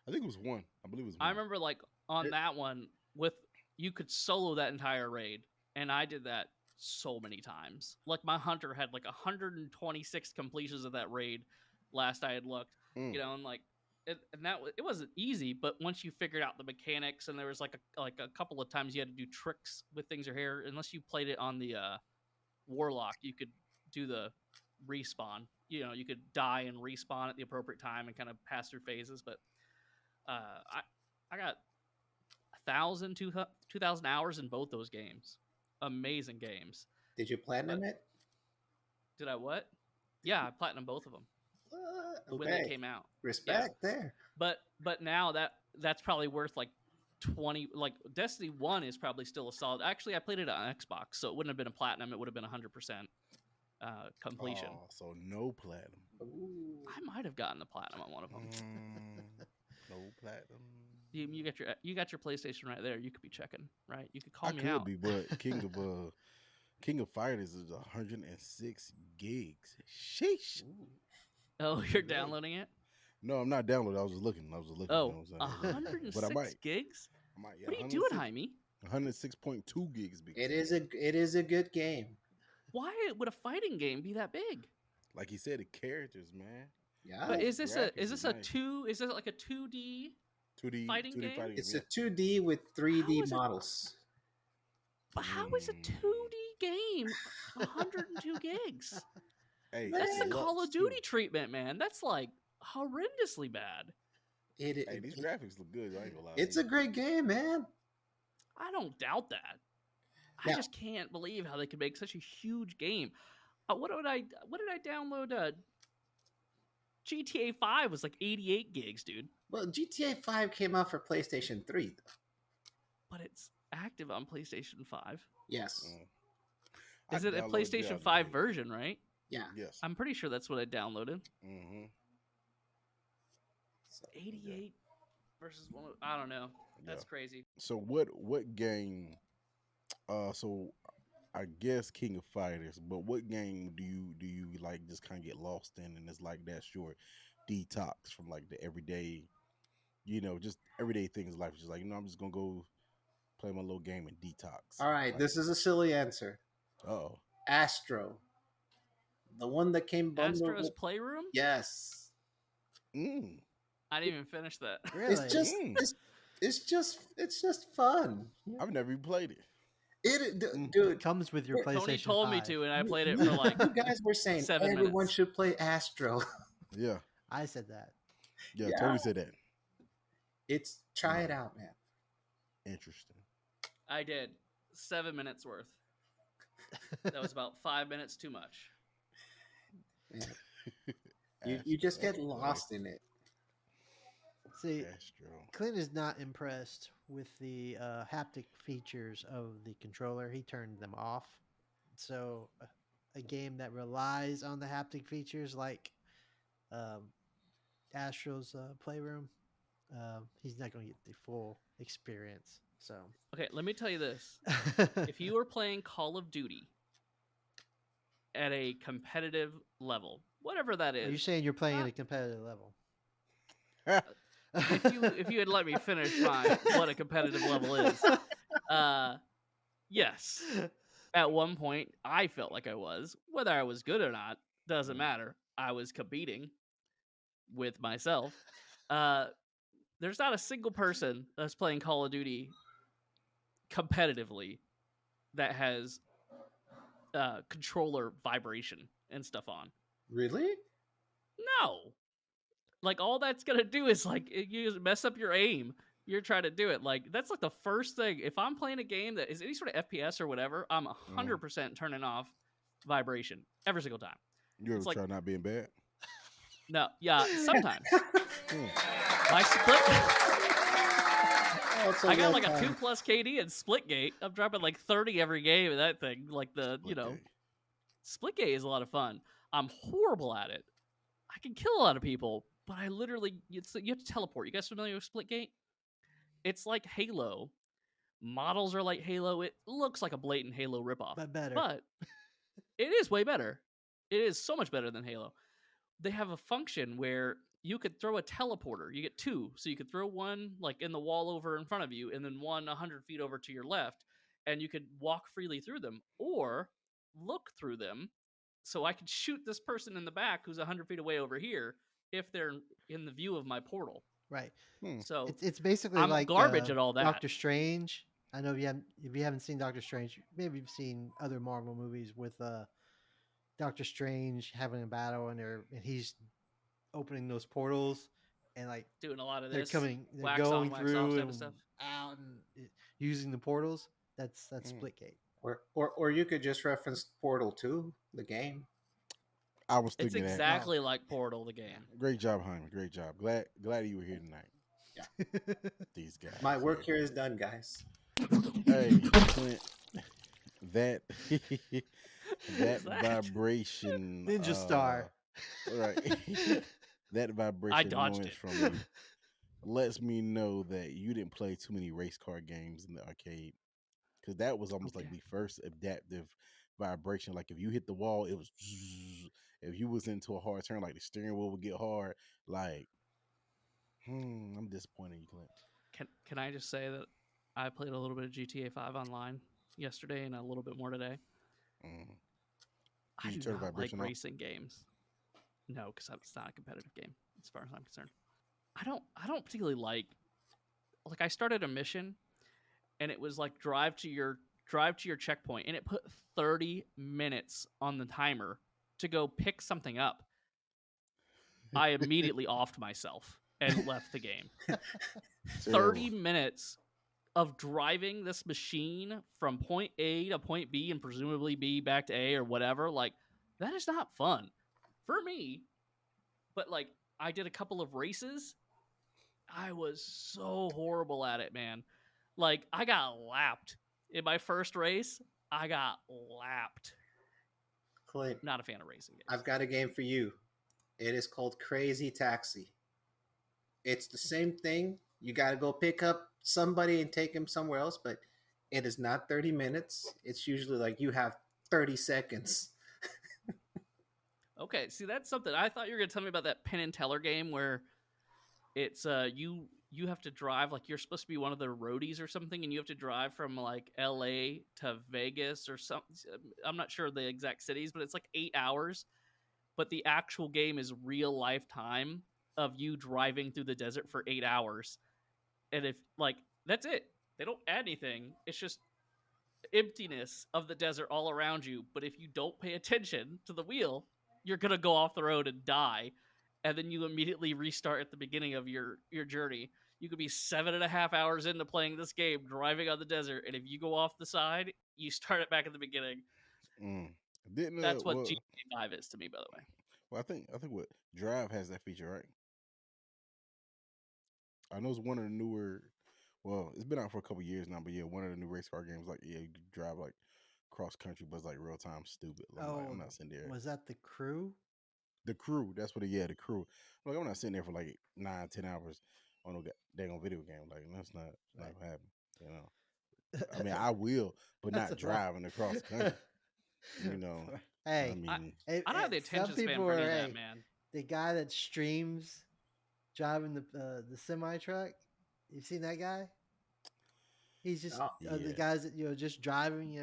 I think it was one. I believe it was I one. remember like on that one with you could solo that entire raid, and I did that so many times. Like my hunter had like 126 completions of that raid last I had looked, Mm. and like and it wasn't easy, but once you figured out the mechanics and there was like a couple of times you had to do tricks with things your hair, unless you played it on the warlock, you could do the respawn. You could die and respawn at the appropriate time and kind of pass through phases, but I got 2,000 hours in both those games. Amazing games. Did you platinum But it? did I what? Yeah, I platinum both of them when they Okay. came out. Yeah, Respect there. but now that's probably worth like 20. Like Destiny 1 is probably still a solid. Actually, I played it on Xbox, so it wouldn't have been a platinum. It would have been 100% completion. Oh, so no platinum. Ooh. I might have gotten the platinum on one of them. No platinum. You got your PlayStation right there. You could be checking, right? You could call I me could out. be, but King of Fighters is 106 gigs. Sheesh. Ooh. Oh, you're Dang. downloading it? No, I'm not downloading. I was just looking. You know Oh, what I'm saying? 106 But I might. gigs? I might. Yeah, What are you doing, Jaime? 106.2 gigs. Big. It is a good game. Why would a fighting game be that big? Like he said, the characters, man. Yeah. But is graphics this is a nice. two? Is this like a 2D? 2D Fighting 2D game? fighting It's game. a 2D with How 3D is it? models. But how is a 2D game 102 gigs? Hey, That's the it Call looks of Duty too. treatment, man. That's like horrendously bad. Hey, these graphics look good. I ain't gonna lie. It's to a great game, man. I don't doubt that. I Now- just can't believe how they could make such a huge game. What did I download? GTA 5 was like 88 gigs, dude. Well, GTA 5 came out for PlayStation 3. But it's active on PlayStation 5. Yes. you. I Is it a downloaded PlayStation the 5 other day. version, right? Yeah. Yes. I'm pretty sure that's what I downloaded. Mm-hmm. So, 88 versus one. I don't know. That's Yeah. crazy. So what game? So I guess King of Fighters, but what game do you like just kind of get lost in, and it's like that's your detox from like the everyday, just everyday things in life. Just like I'm just gonna go play my little game and detox. all right, Like, this is a silly answer. oh, Astro. The one that came bundled Astro's with... Playroom? Yes. mm, I didn't even finish that. Really? It's just Mm. it's just fun. I've never even played it. It Dude, comes with your Tony PlayStation Tony told 5. me to, and I you- played it you- for like you guys were saying 7 everyone minutes. should play Astro. Yeah, I said that. yeah. Yeah. Totally said that. Try it out, man. Interesting. I did 7 minutes worth. That was about 5 minutes too much. Man. You just get Astro, lost in it. See, Astro. Clint is not impressed with the haptic features of the controller. He turned them off. So, a game that relies on the haptic features, like Astro's Playroom, he's not going to get the full experience. So, Okay, let me tell you this: if you are playing Call of Duty at a competitive level, whatever that are you is, saying you're playing at not a competitive level? if you had let me finish my what a competitive level is, uh, yes. At one point, I felt like I was. Whether I was good or not doesn't matter. I was competing with myself. Uh, there's not a single person that's playing Call of Duty competitively that has controller vibration and stuff on. Really? No, like all that's gonna do is like you mess up your aim. You're trying to do it like that's like the first thing. If I'm playing a game that is any sort of FPS or whatever, I'm 100% turning off vibration every single time. You ever It's like try not being bad? no, yeah, sometimes Hmm. my split. Oh, it's a I got real like a time. 2+ KD in Splitgate. I'm dropping like 30 every game of that thing. Like the Split Splitgate is a lot of fun. I'm horrible at it. I can kill a lot of people, but I literally you have to teleport. You guys familiar with Splitgate? It's like Halo. Models are like Halo. It looks like a blatant Halo ripoff, but better. but it is way better. It is so much better than Halo. They have a function where you could throw a teleporter. You get two, so you could throw one like in the wall over in front of you, and then one 100 feet over to your left, and you could walk freely through them or look through them. So I could shoot this person in the back who's 100 feet away over here if they're in the view of my portal. Right. Hmm. So It's basically I'm like garbage at all that. Doctor Strange. I know if you haven't seen Doctor Strange, maybe you've seen other Marvel movies with Doctor Strange having a battle and he's opening those portals and like Doing a lot of they're this they're wax on, going wax off through type of and stuff. out and using the portals. That's Mm. Splitgate. Or you could just reference Portal 2, the game. I was It's thinking that. exactly like Portal, the game. Great job, Jaime. Great job. Glad you were here tonight. These guys. My work here is done, guys. Hey, Clint, that that that? vibration, Ninja Star. right? That I vibration dodged noise it. from you lets me know that you didn't play too many race car games in the arcade, because that was almost like Okay. the first adaptive vibration. Like if you hit the wall, it was. Zzz. If you was into a hard turn, like the steering wheel would get hard. Like, I'm disappointed, you, Clint. Can I just say that I played a little bit of GTA 5 online yesterday and a little bit more today. Mm. I Did you do turn the not like vibration off? racing games. No, because it's not a competitive game as far as I'm concerned. I don't particularly like I started a mission and it was like drive to your checkpoint and it put 30 minutes on the timer to go pick something up. I immediately offed myself and left the game. 30 minutes of driving this machine from point A to point B and presumably B back to A or whatever, like that is not fun for me. But like I did a couple of races. I was so horrible at it, man. Like I got lapped in my first race. I got lapped. Clint, Not a fan of racing games. I've got a game for you. It is called Crazy Taxi. It's the same thing. You got to go pick up somebody and take him somewhere else, but it is not 30 minutes. It's usually like you have 30 seconds. Okay, see that's something I thought you were gonna tell me about that Penn and Teller game where it's you have to drive like you're supposed to be one of the roadies or something and you have to drive from like LA to Vegas or something. I'm not sure the exact cities, but it's like 8 hours. But the actual game is real life time of you driving through the desert for 8 hours. And if like that's it. They don't add anything. It's just emptiness of the desert all around you. But if you don't pay attention to the wheel, you're gonna go off the road and die. And then you immediately restart at the beginning of your journey. You could be 7.5 hours into playing this game, driving on the desert, and if you go off the side, you start it back at the beginning. Mm. Didn't That's what well, GTA 5 is to me, by the way. well, I think what Drive has that feature, right? I know it's one of the newer. Well, it's been out for a couple years now, but yeah, one of the new race car games. Like, yeah, you can drive like cross country, but it's like real time stupid. I'm like, Oh, I'm not sitting there. was that the Crew? The Crew, that's what. Yeah, the Crew. Like, I'm not sitting there for like 9, 10 hours. on no dang on video game. Like that's not gonna happen. You know, I mean, I will, but That's not a lot. driving across the country. You know, I Hey, mean, I don't have the some attention span people for any are. of that, Hey, man. the guy that streams driving the semi truck. You seen that guy? He's just Oh, the yeah, guys that just driving.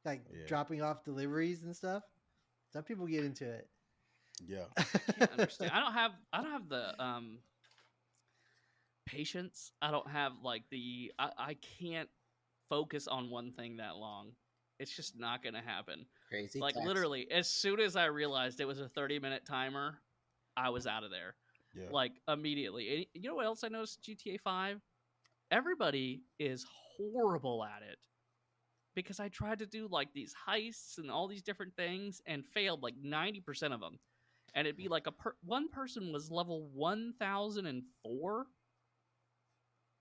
Like yeah, dropping off deliveries and stuff. Some people get into it. yeah. I can't understand. I don't have the patience. I don't have like I can't focus on one thing that long. It's just not going to happen. crazy Like tax. literally, as soon as I realized it was a 30-minute timer, I was out of there. Yeah. Like immediately. And you know what else I noticed GTA 5? Everybody is horrible at it. Because I tried to do like these heists and all these different things and failed like 90% of them. And it'd be like one person was level 1004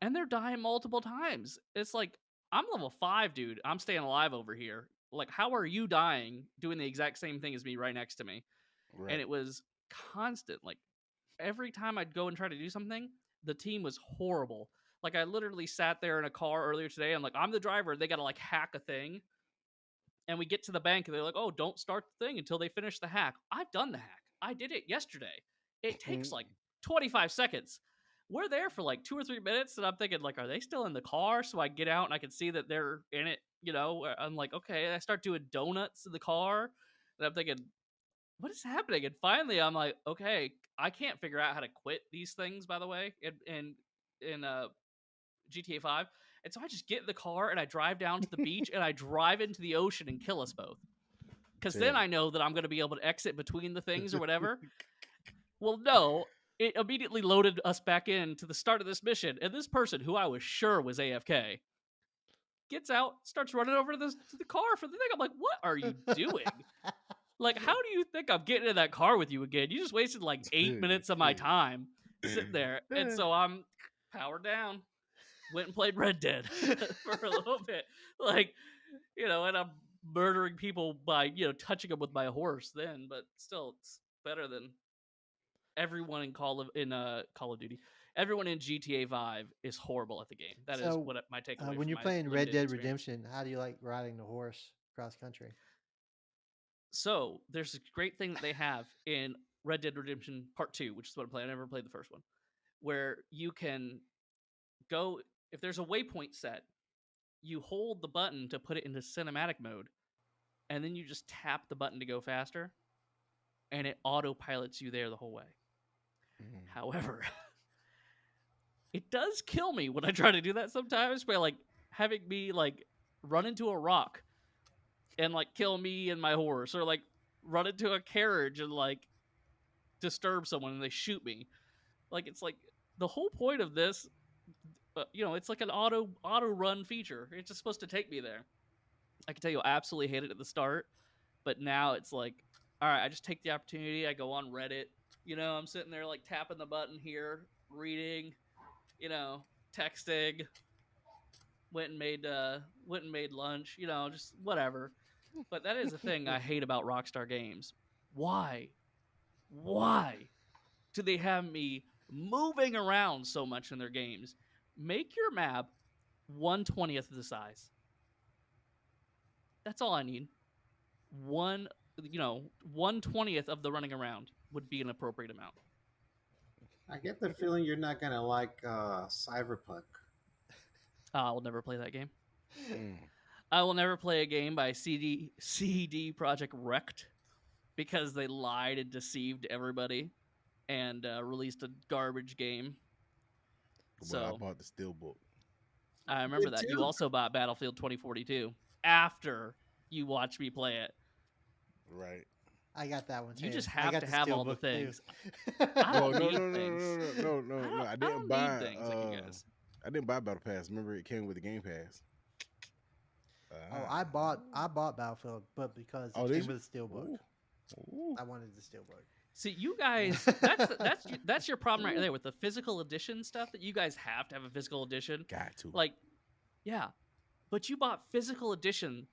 and they're dying multiple times. It's like, I'm level 5, dude. I'm staying alive over here. Like, how are you dying doing the exact same thing as me right next to me? And Right. it was constant. Like, every time I'd go and try to do something, the team was horrible. Like, I literally sat there in a car earlier today. I'm like, I'm the driver. They got to like hack a thing. And we get to the bank and they're like, oh, don't start the thing until they finish the hack. I've done the hack. I did it yesterday. It takes like 25 seconds. We're there for like 2 or 3 minutes, and I'm thinking, like, are they still in the car? So I get out and I can see that they're in it. I'm like, okay. I start doing donuts in the car, and I'm thinking, what is happening? And finally, I'm like, okay, I can't figure out how to quit these things. By the way, in GTA 5, and so I just get in the car and I drive down to the beach and I drive into the ocean and kill us both. Because then Tell I know that I'm going to be able to exit between the things or whatever. Well, no, it immediately loaded us back in to the start of this mission, and this person, who I was sure was AFK, gets out, starts running over to the car for the thing. I'm like, what are you doing? Like, how do you think I'm getting in that car with you again? You just wasted like 8 minutes of my time sitting there. And so I'm powered down, went and played Red Dead for a little bit. Like, and I'm murdering people by, touching them with my horse then, but still it's better than everyone in Call of Duty. Everyone in GTA 5 is horrible at the game. That is So, what my takeaway when from you're my playing Red limited Dead experience. Redemption, how do you like riding the horse cross country? So there's a great thing that they have in Red Dead Redemption Part 2, which is what I play. I never played the first one, where you can go, if there's a waypoint set, you hold the button to put it into cinematic mode, and then you just tap the button to go faster, and it autopilots you there the whole way. However, it does kill me when I try to do that sometimes by like having me like run into a rock and like kill me and my horse, or like run into a carriage and like disturb someone and they shoot me. Like, it's like the whole point of this, it's like an auto run feature. It's just supposed to take me there. I can tell you, I absolutely hate it at the start, but now it's like, all right, I just take the opportunity. I go on Reddit. I'm sitting there like tapping the button here, reading, texting. Went and made lunch. Just whatever. But that is the thing I hate about Rockstar Games. Why do they have me moving around so much in their games? Make your map 1/20th of the size. That's all I need. 1/20th of the running around would be an appropriate amount. I get the feeling you're not gonna like Cyberpunk. I will never play that game. Mm. I will never play a game by CD Projekt Rect because they lied and deceived everybody and released a garbage game. Well, I So bought the Steelbook. I remember Did that. You too. also bought Battlefield 2042 after you watched me play it. Right. I got that one too. You just I have got to the have all the Steelbook, too. things. I Well, don't no, need no, no, things. no, no, no, no, no. I I didn't don't buy. need things like you guys. I didn't buy Battle Pass. Remember, it came with the Game Pass. Oh, I bought Battlefield, but because it Oh, came did you? with a Steelbook, Ooh. Ooh. I wanted the Steelbook. See, you guys, that's your problem right there with the physical edition stuff. That you guys have to have a physical edition. Got to. Like, yeah, but you bought physical editions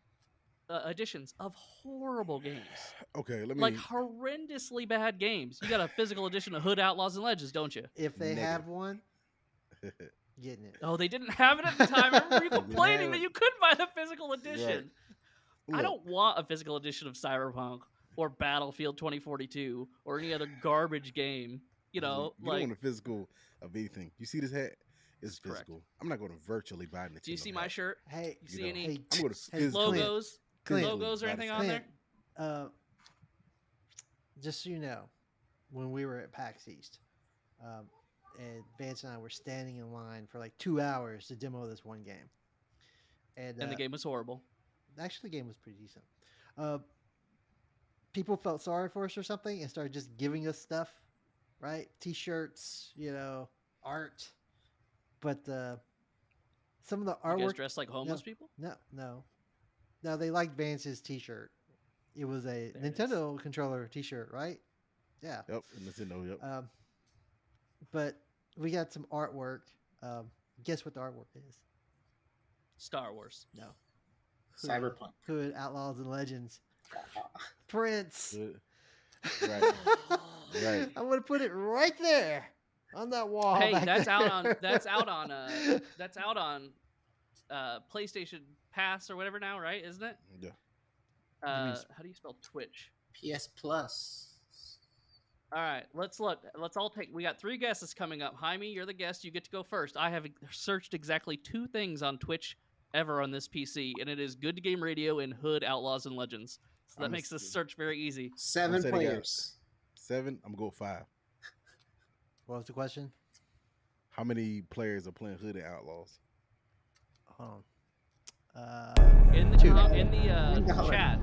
of horrible games, Okay, let me. like horrendously bad games. You got a physical edition of Hood Outlaws and Legends, don't you? If they Negative. have one, getting it. Oh, they didn't have it at the time. I remember you They didn't complaining have that it. you couldn't buy the physical edition. I Look, don't want a physical edition of Cyberpunk or Battlefield 2042 or any other garbage game. You look, know, you don't like, want a physical of anything. You see this hat? It's that's correct. physical. I'm not going to virtually buy a Nintendo Do you see my hat. shirt? Hey, You You see know, any hey, I'm going to hey, physically, Clint, logos? Clint, Logos or buy anything this on hat. there? uh, just so you know, when we were at PAX East, um, and Vance and I were standing in line for like 2 hours to demo this one game, and And the game was horrible. actually the game was pretty decent. Uh, People felt sorry for us or something and started just giving us stuff, right? T-shirts, art, but some of the You guys artwork. dressed like homeless people? No. They liked Vance's T-shirt. It was a There it is. Nintendo controller T-shirt, right? Yeah. Yep, Nintendo. Yep. Um, but we got some artwork. Um, guess what the artwork is? Star Wars. No. Cyberpunk. Hood, Outlaws and Legends. Prince. Good. Right. Right. I'm gonna put it right there on that wall. Hey, back that's there. out on PlayStation Pass or whatever now, right? Isn't it? Yeah. How do you spell Twitch? PS Plus. All right, let's look. Let's all take. We got 3 guesses coming up. Jaime, you're the guest. You get to go first. I have searched exactly 2 things on Twitch ever on this PC, and it is Good Game Radio and Hood Outlaws and Legends. So that I'm makes this search very easy. 7 saying they got- players. 7. I'm going to go 5. What was the question? How many players are playing Hood and Outlaws? Hold on. In the 2. $1. chat,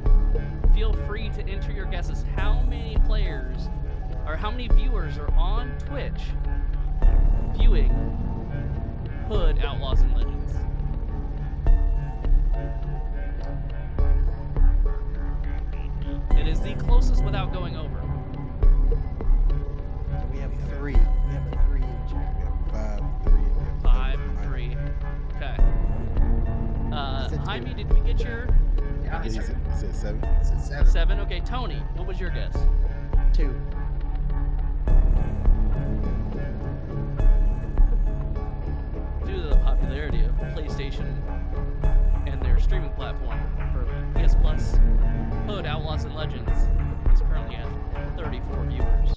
feel free to enter your guesses. How many players or how many viewers are on Twitch viewing Hood Outlaws and Legends? It is the closest without going over. We have 3. We have a 3 in chat. We have 5, 3, and we have 5, nine. 3. Okay. Said Jaime, 2. did we get your Yeah, Yeah, it's you said 7. 7. 7? Okay, Tony, what was your guess? 2. Due to the popularity of PlayStation and their streaming platform for PS Plus, Hood Outlaws and Legends is currently at 34 viewers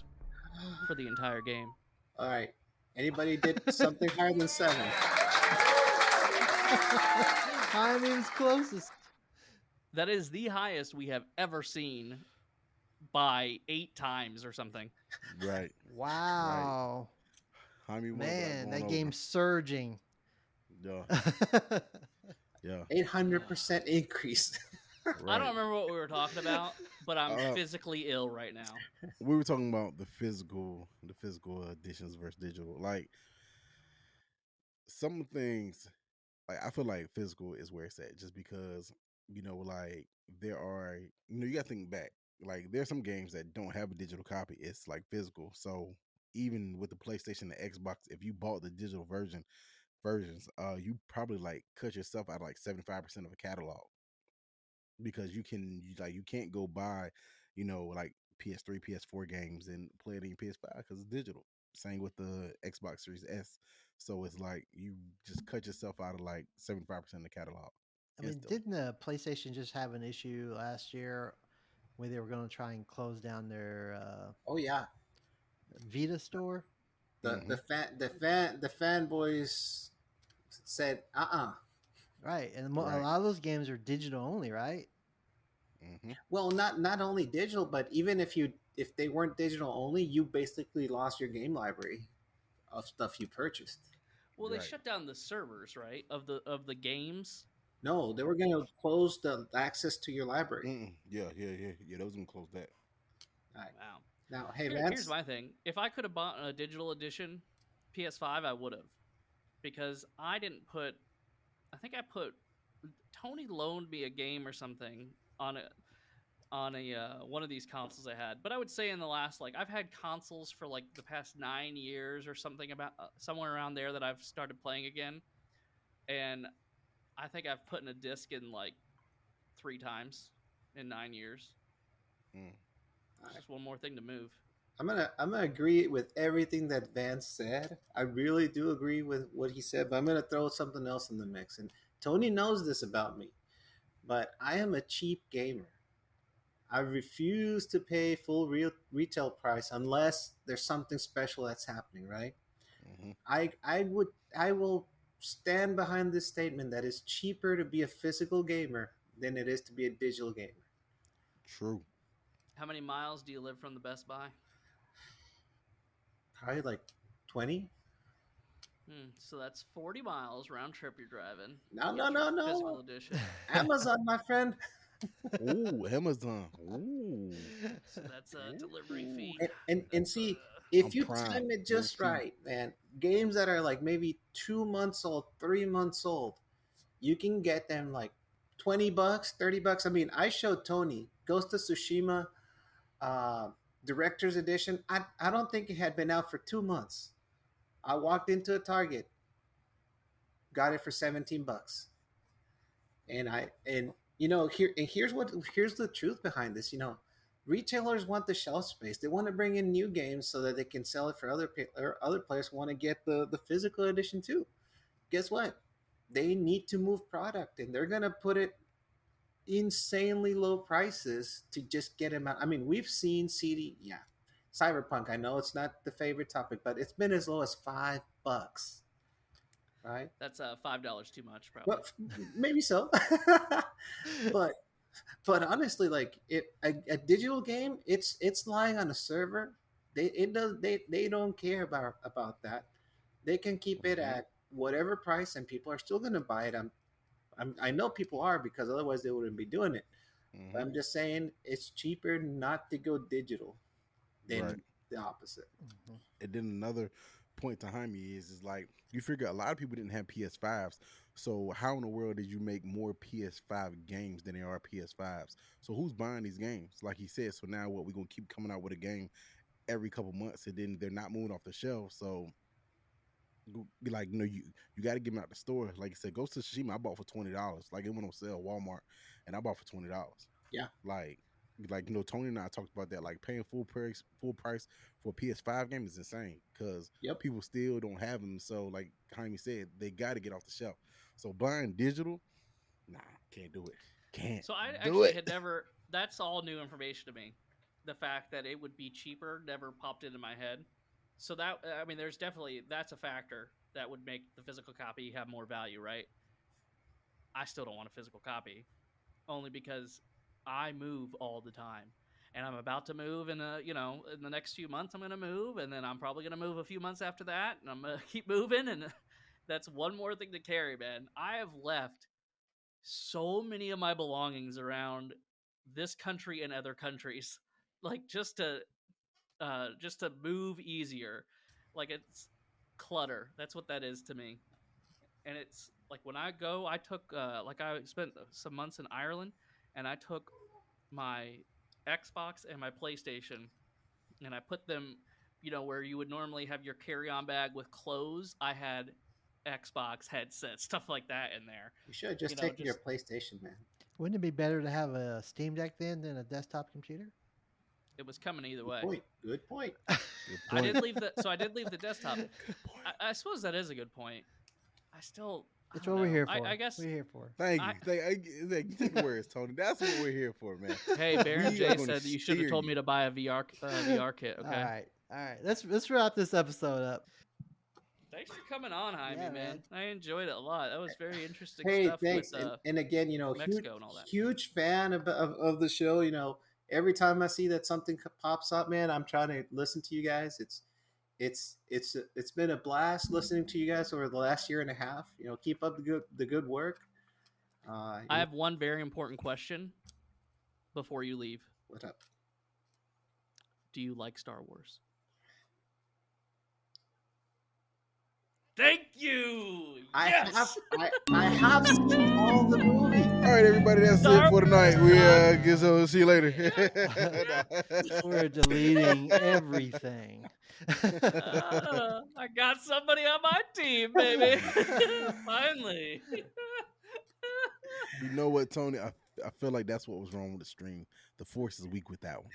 for the entire game. All right. Anybody did something higher than 7? Timing's closest. That is the highest we have ever seen by 8 times or something. Right. Wow. Jaime won Man, going that over. game's surging. Yeah. Yeah. 800% increase. I Right. don't remember what we were talking about, but I'm Uh, physically ill right now. We were talking about the physical editions versus digital. Like some things, like I feel like physical is where it's at, just because like there are, you got to think back. Like there's some games that don't have a digital copy. It's like physical. So even with the PlayStation, the Xbox, if you bought the digital versions, you probably like cut yourself out of like 75% of a catalog because you can't go buy, like PS3, PS4 games and play it in your PS5 because it's digital. Same with the Xbox Series S. So it's like you just cut yourself out of like 75% of the catalog. I mean, instantly. didn't the PlayStation just have an issue last year where they were going to try and close down their Oh yeah. Vita store? The fanboys said Right, and Right. a lot of those games are digital only, right? Well, not only digital, but even if they weren't digital only, you basically lost your game library of stuff you purchased. Well, they Right. shut down the servers, right, of the games. No, they were going to close the access to your library. Yeah. Those gonna close that. All right. Wow. Now, hey, Here's Vance. my thing. If I could have bought a digital edition PS5, I would have. Because I didn't put... I think I put... Tony loaned me a game or something on a one of these consoles I had. But I would say in the last, I've had consoles for, the past 9 years or something, about somewhere around there that I've started playing again. And I think I've put in a disc in, 3 times in 9 years. Mm. It's just one more thing to move. I'm gonna agree with everything that Vance said. I really do agree with what he said, but I'm gonna throw something else in the mix. And Tony knows this about me, but I am a cheap gamer. I refuse to pay full real retail price unless there's something special that's happening, right? Hmm. I will stand behind this statement that it's cheaper to be a physical gamer than it is to be a digital gamer. True. How many miles do you live from the Best Buy? Probably like 20. So that's 40 miles round trip you're driving to No, no, get your no, physical no. edition. Amazon, my friend. Ooh, Amazon. Ooh, So that's a delivery Ooh. fee. And That's see, I'm if you prime. time it Low just key. right, man, games that are like maybe 2 months old, 3 months old, you can get them like $20, $30. I mean, I showed Tony Ghost of Tsushima uh, Director's Edition. I don't think it had been out for 2 months. I walked into a Target, got it for $17. And here's the truth behind this. Retailers want the shelf space. They want to bring in new games so that they can sell it for or other players who want to get the physical edition too. Guess what? They need to move product, and they're gonna put it insanely low prices to just get them out. I mean, we've seen yeah, Cyberpunk. I know it's not the favorite topic, but it's been as low as $5, right? That's $5 too much, Well, probably. maybe so, but honestly, like a digital game, it's lying on a server. They don't care about that. They can keep it Hmm. at whatever price, and people are still going to buy it. I know people are, because otherwise they wouldn't be doing it. But Hmm. I'm just saying it's cheaper not to go digital Right. than the opposite. Mhm. And then another point to Jaime is like you figure a lot of people didn't have PS5s. So how in the world did you make more PS5 games than there are PS5s? So who's buying these games? Like he said, so now what, we're gonna keep coming out with a game every couple months and then they're not moving off the shelf. So be like, you got to get them out the store. Like I said, Ghost of Tsushima, I bought for $20. Like it went on sale at Walmart, and I bought for $20. Yeah. Like, Tony and I talked about that. Like paying full price for a PS5 game is insane because Yep. people still don't have them. So, like Jaime said, they got to get off the shelf. So buying digital, nah, can't do it. Can't So I do actually it. had never. That's all new information to me. The fact that it would be cheaper never popped into my head. So that I mean, there's definitely that's a factor that would make the physical copy have more value, right? I still don't want a physical copy, only because I move all the time, and I'm about to move in the next few months. I'm gonna move, and then I'm probably gonna move a few months after that, and I'm gonna keep moving, and that's one more thing to carry, man. I have left so many of my belongings around this country and other countries, like just to move easier. Like it's clutter. That's what that is to me. And it's like when I go, I took like I spent some months in Ireland, and I took my Xbox and my PlayStation, and I put them, where you would normally have your carry-on bag with clothes. I had Xbox headsets, stuff like that in there. You should have just taken your Just PlayStation, man. Wouldn't it be better to have a Steam Deck then than a desktop computer? it was coming either Good way. point. Good point. Good I point. did leave the so I did leave the desktop. Good point. I suppose that is a good point. I It's don't what we're know. here for. I guess We're here for. Thank I you. You take the words, Tony. That's what we're here for, man. hey, Baron We are J gonna said that you should have steer told you. me to buy a VR kit. All Okay. right, all right. Let's wrap this episode up. Thanks for coming on, Jaime, Yeah, man. man. I enjoyed it a lot. That was very interesting Hey, stuff with thanks. And again, huge Mexico and all that. huge fan of the show. Every time I see that something pops up, man, I'm trying to listen to you guys. It's been a blast listening to you guys over the last year and a half. Keep up the good work. I have one very important question before you leave. What up? Do you like Star Wars? Thank you. Yes. I have seen all the movies. All right, everybody, that's Star it for tonight. We guess I'll see you later. We're deleting everything. I got somebody on my team, baby. Finally. You know what, Tony? I I feel like that's what was wrong with the stream. The force is weak with that one.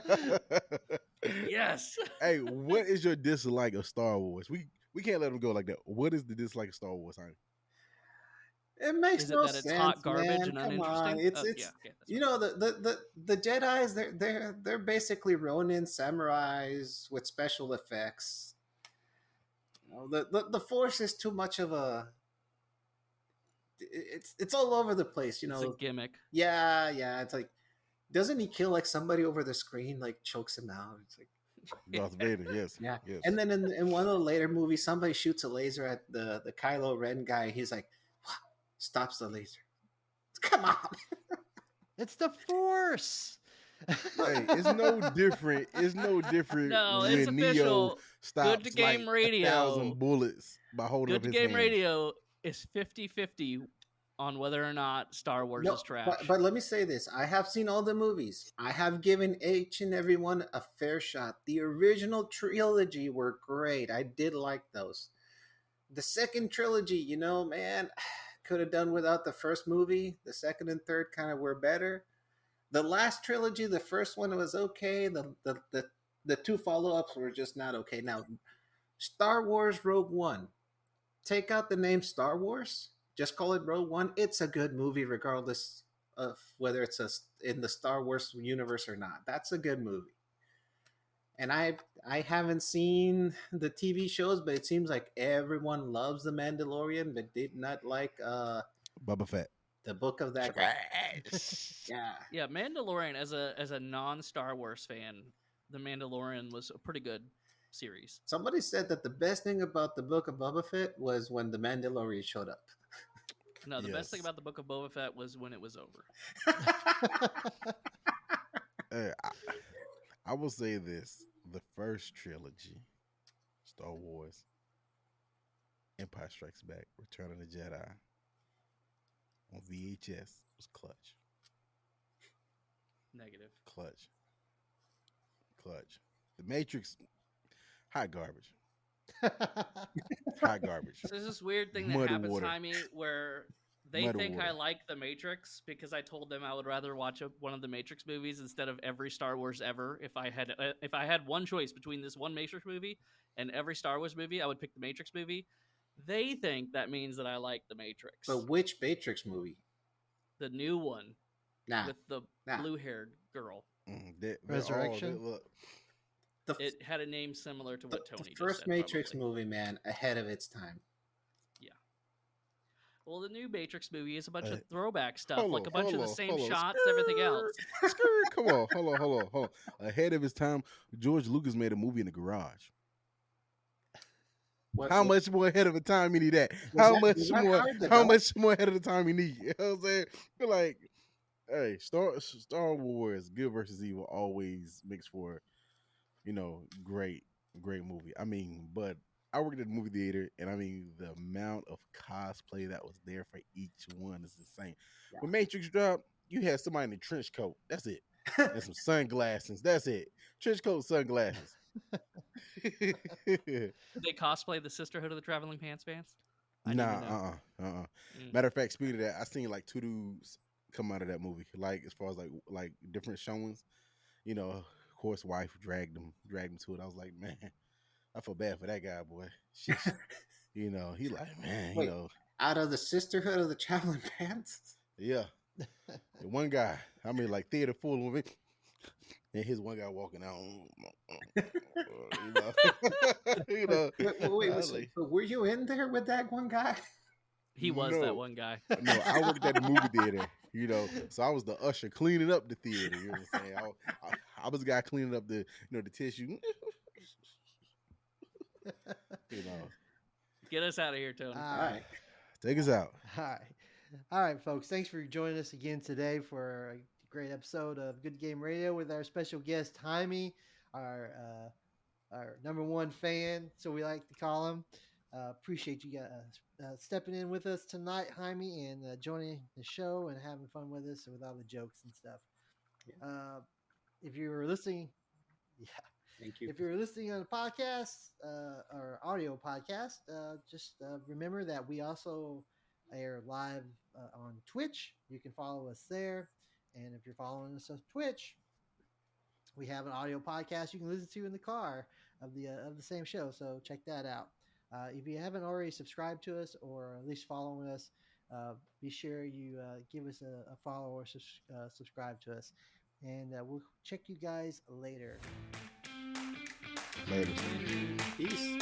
Okay. Yes. Hey, what is your dislike of Star Wars? We can't let them go like that. What is the dislike of Star Wars? Honey? It makes Is it no that it's hot sense, garbage man. and Come on, uninteresting? it's Yeah, okay, that's you fine. know the Jedi's they're basically Ronin samurais with special effects. You know, the Force is too much of a it's all over the place. You It's a know, gimmick. yeah. It's like doesn't he kill like somebody over the screen, like chokes him out? It's like Darth Vader, yes, yeah. yes. And then in one of the later movies, somebody shoots a laser at the Kylo Ren guy. He's like, stops the laser. Come on. It's the Force. Hey, it's no different. It's no different No, it's when Neo official. Good to stops game like radio. 1,000 bullets by holding Good up to his game hand. radio is 50-50 on whether or not Star Wars No, is trash. but let me say this. I have seen all the movies. I have given each and every one a fair shot. The original trilogy were great. I did like those. The second trilogy, you know, man, could have done without the first movie. The second and third kind of were better. The last trilogy, the first one was okay. The two follow-ups were just not okay. Now, Star Wars Rogue One. Take out the name Star Wars, just call it Rogue One. It's a good movie, regardless of whether it's in the Star Wars universe or not. That's a good movie. And I haven't seen the TV shows, but it seems like everyone loves the Mandalorian, but did not like Bubba Fett. the book of that guy. Yeah. Yeah, Mandalorian as a non Star Wars fan, The Mandalorian was a pretty good series. Somebody said that the best thing about the book of Boba Fett was when the Mandalorian showed up. No, the best thing Yes. about the Book of Boba Fett was when it was over. Hey, I will say this: the first trilogy, Star Wars, Empire Strikes Back, Return of the Jedi, on VHS was clutch, Negative. clutch, clutch. The Matrix, hot garbage, hot garbage, So there's this weird thing that Muddy happens, water. Jaime, where they Muddy think I water. like The Matrix because I told them I would rather watch one of the Matrix movies instead of every Star Wars ever. If I had one choice between this one Matrix movie and every Star Wars movie, I would pick the Matrix movie. They think that means that I like The Matrix, But which Matrix movie? the new one Nah. with the Nah. blue-haired girl. They're Resurrection? look, The, It had a name similar to what the Tony just first said, Matrix probably. movie, man, ahead of its time. Well, the new Matrix movie is a bunch Uh, of throwback stuff, hold like a on, bunch of hold the on, same hold on. shots, everything else. Skirt, come on, hold on. Ahead of his time, George Lucas made a movie in the garage. What, How what- much more ahead of the time you need that? was How that- much was that more? hard to How develop? much more ahead of the time you need? You know what I'm saying? Feel like, hey, Star Wars, good versus evil, always makes for, great movie. I mean, but I worked at the movie theater, and I mean, the amount of cosplay that was there for each one is insane. Yeah. When Matrix dropped, you had somebody in a trench coat. That's it. And some sunglasses. That's it. Trench coat, sunglasses. Did they cosplay the Sisterhood of the Traveling Pants Pants? I need to know. Mm. Matter of fact, speaking of that, I seen like two dudes come out of that movie. Like as far as like different showings, of course, wife dragged him to it. I was like, man, I feel bad for that guy, boy. Sheesh. He like, man, Wait. Out of the Sisterhood of the Traveling Pants? yeah. The one guy, I mean, like theater full of it, and his one guy walking out. Wait, I was like, so were you in there with that one guy? He was No. that one guy. no, I worked at the movie theater, so I was the usher cleaning up the theater. You know what I'm saying? I was the guy cleaning up the tissue. Get us out of here, Tony. All All right. right. Take us out. All right, folks. Thanks for joining us again today for a great episode of Good Game Radio with our special guest Jaime, our number one fan, so we like to call him. Appreciate you guys stepping in with us tonight, Jaime, and joining the show and having fun with us with all the jokes and stuff. If you were listening, Thank you. if you're listening on a podcast or audio podcast, just remember that we also air live on Twitch. You can follow us there. And if you're following us on Twitch, we have an audio podcast you can listen to in the car of the same show. So check that out. If you haven't already subscribed to us or at least following us, be sure you give us a follow or subscribe to us. And we'll check you guys later. Later. Peace.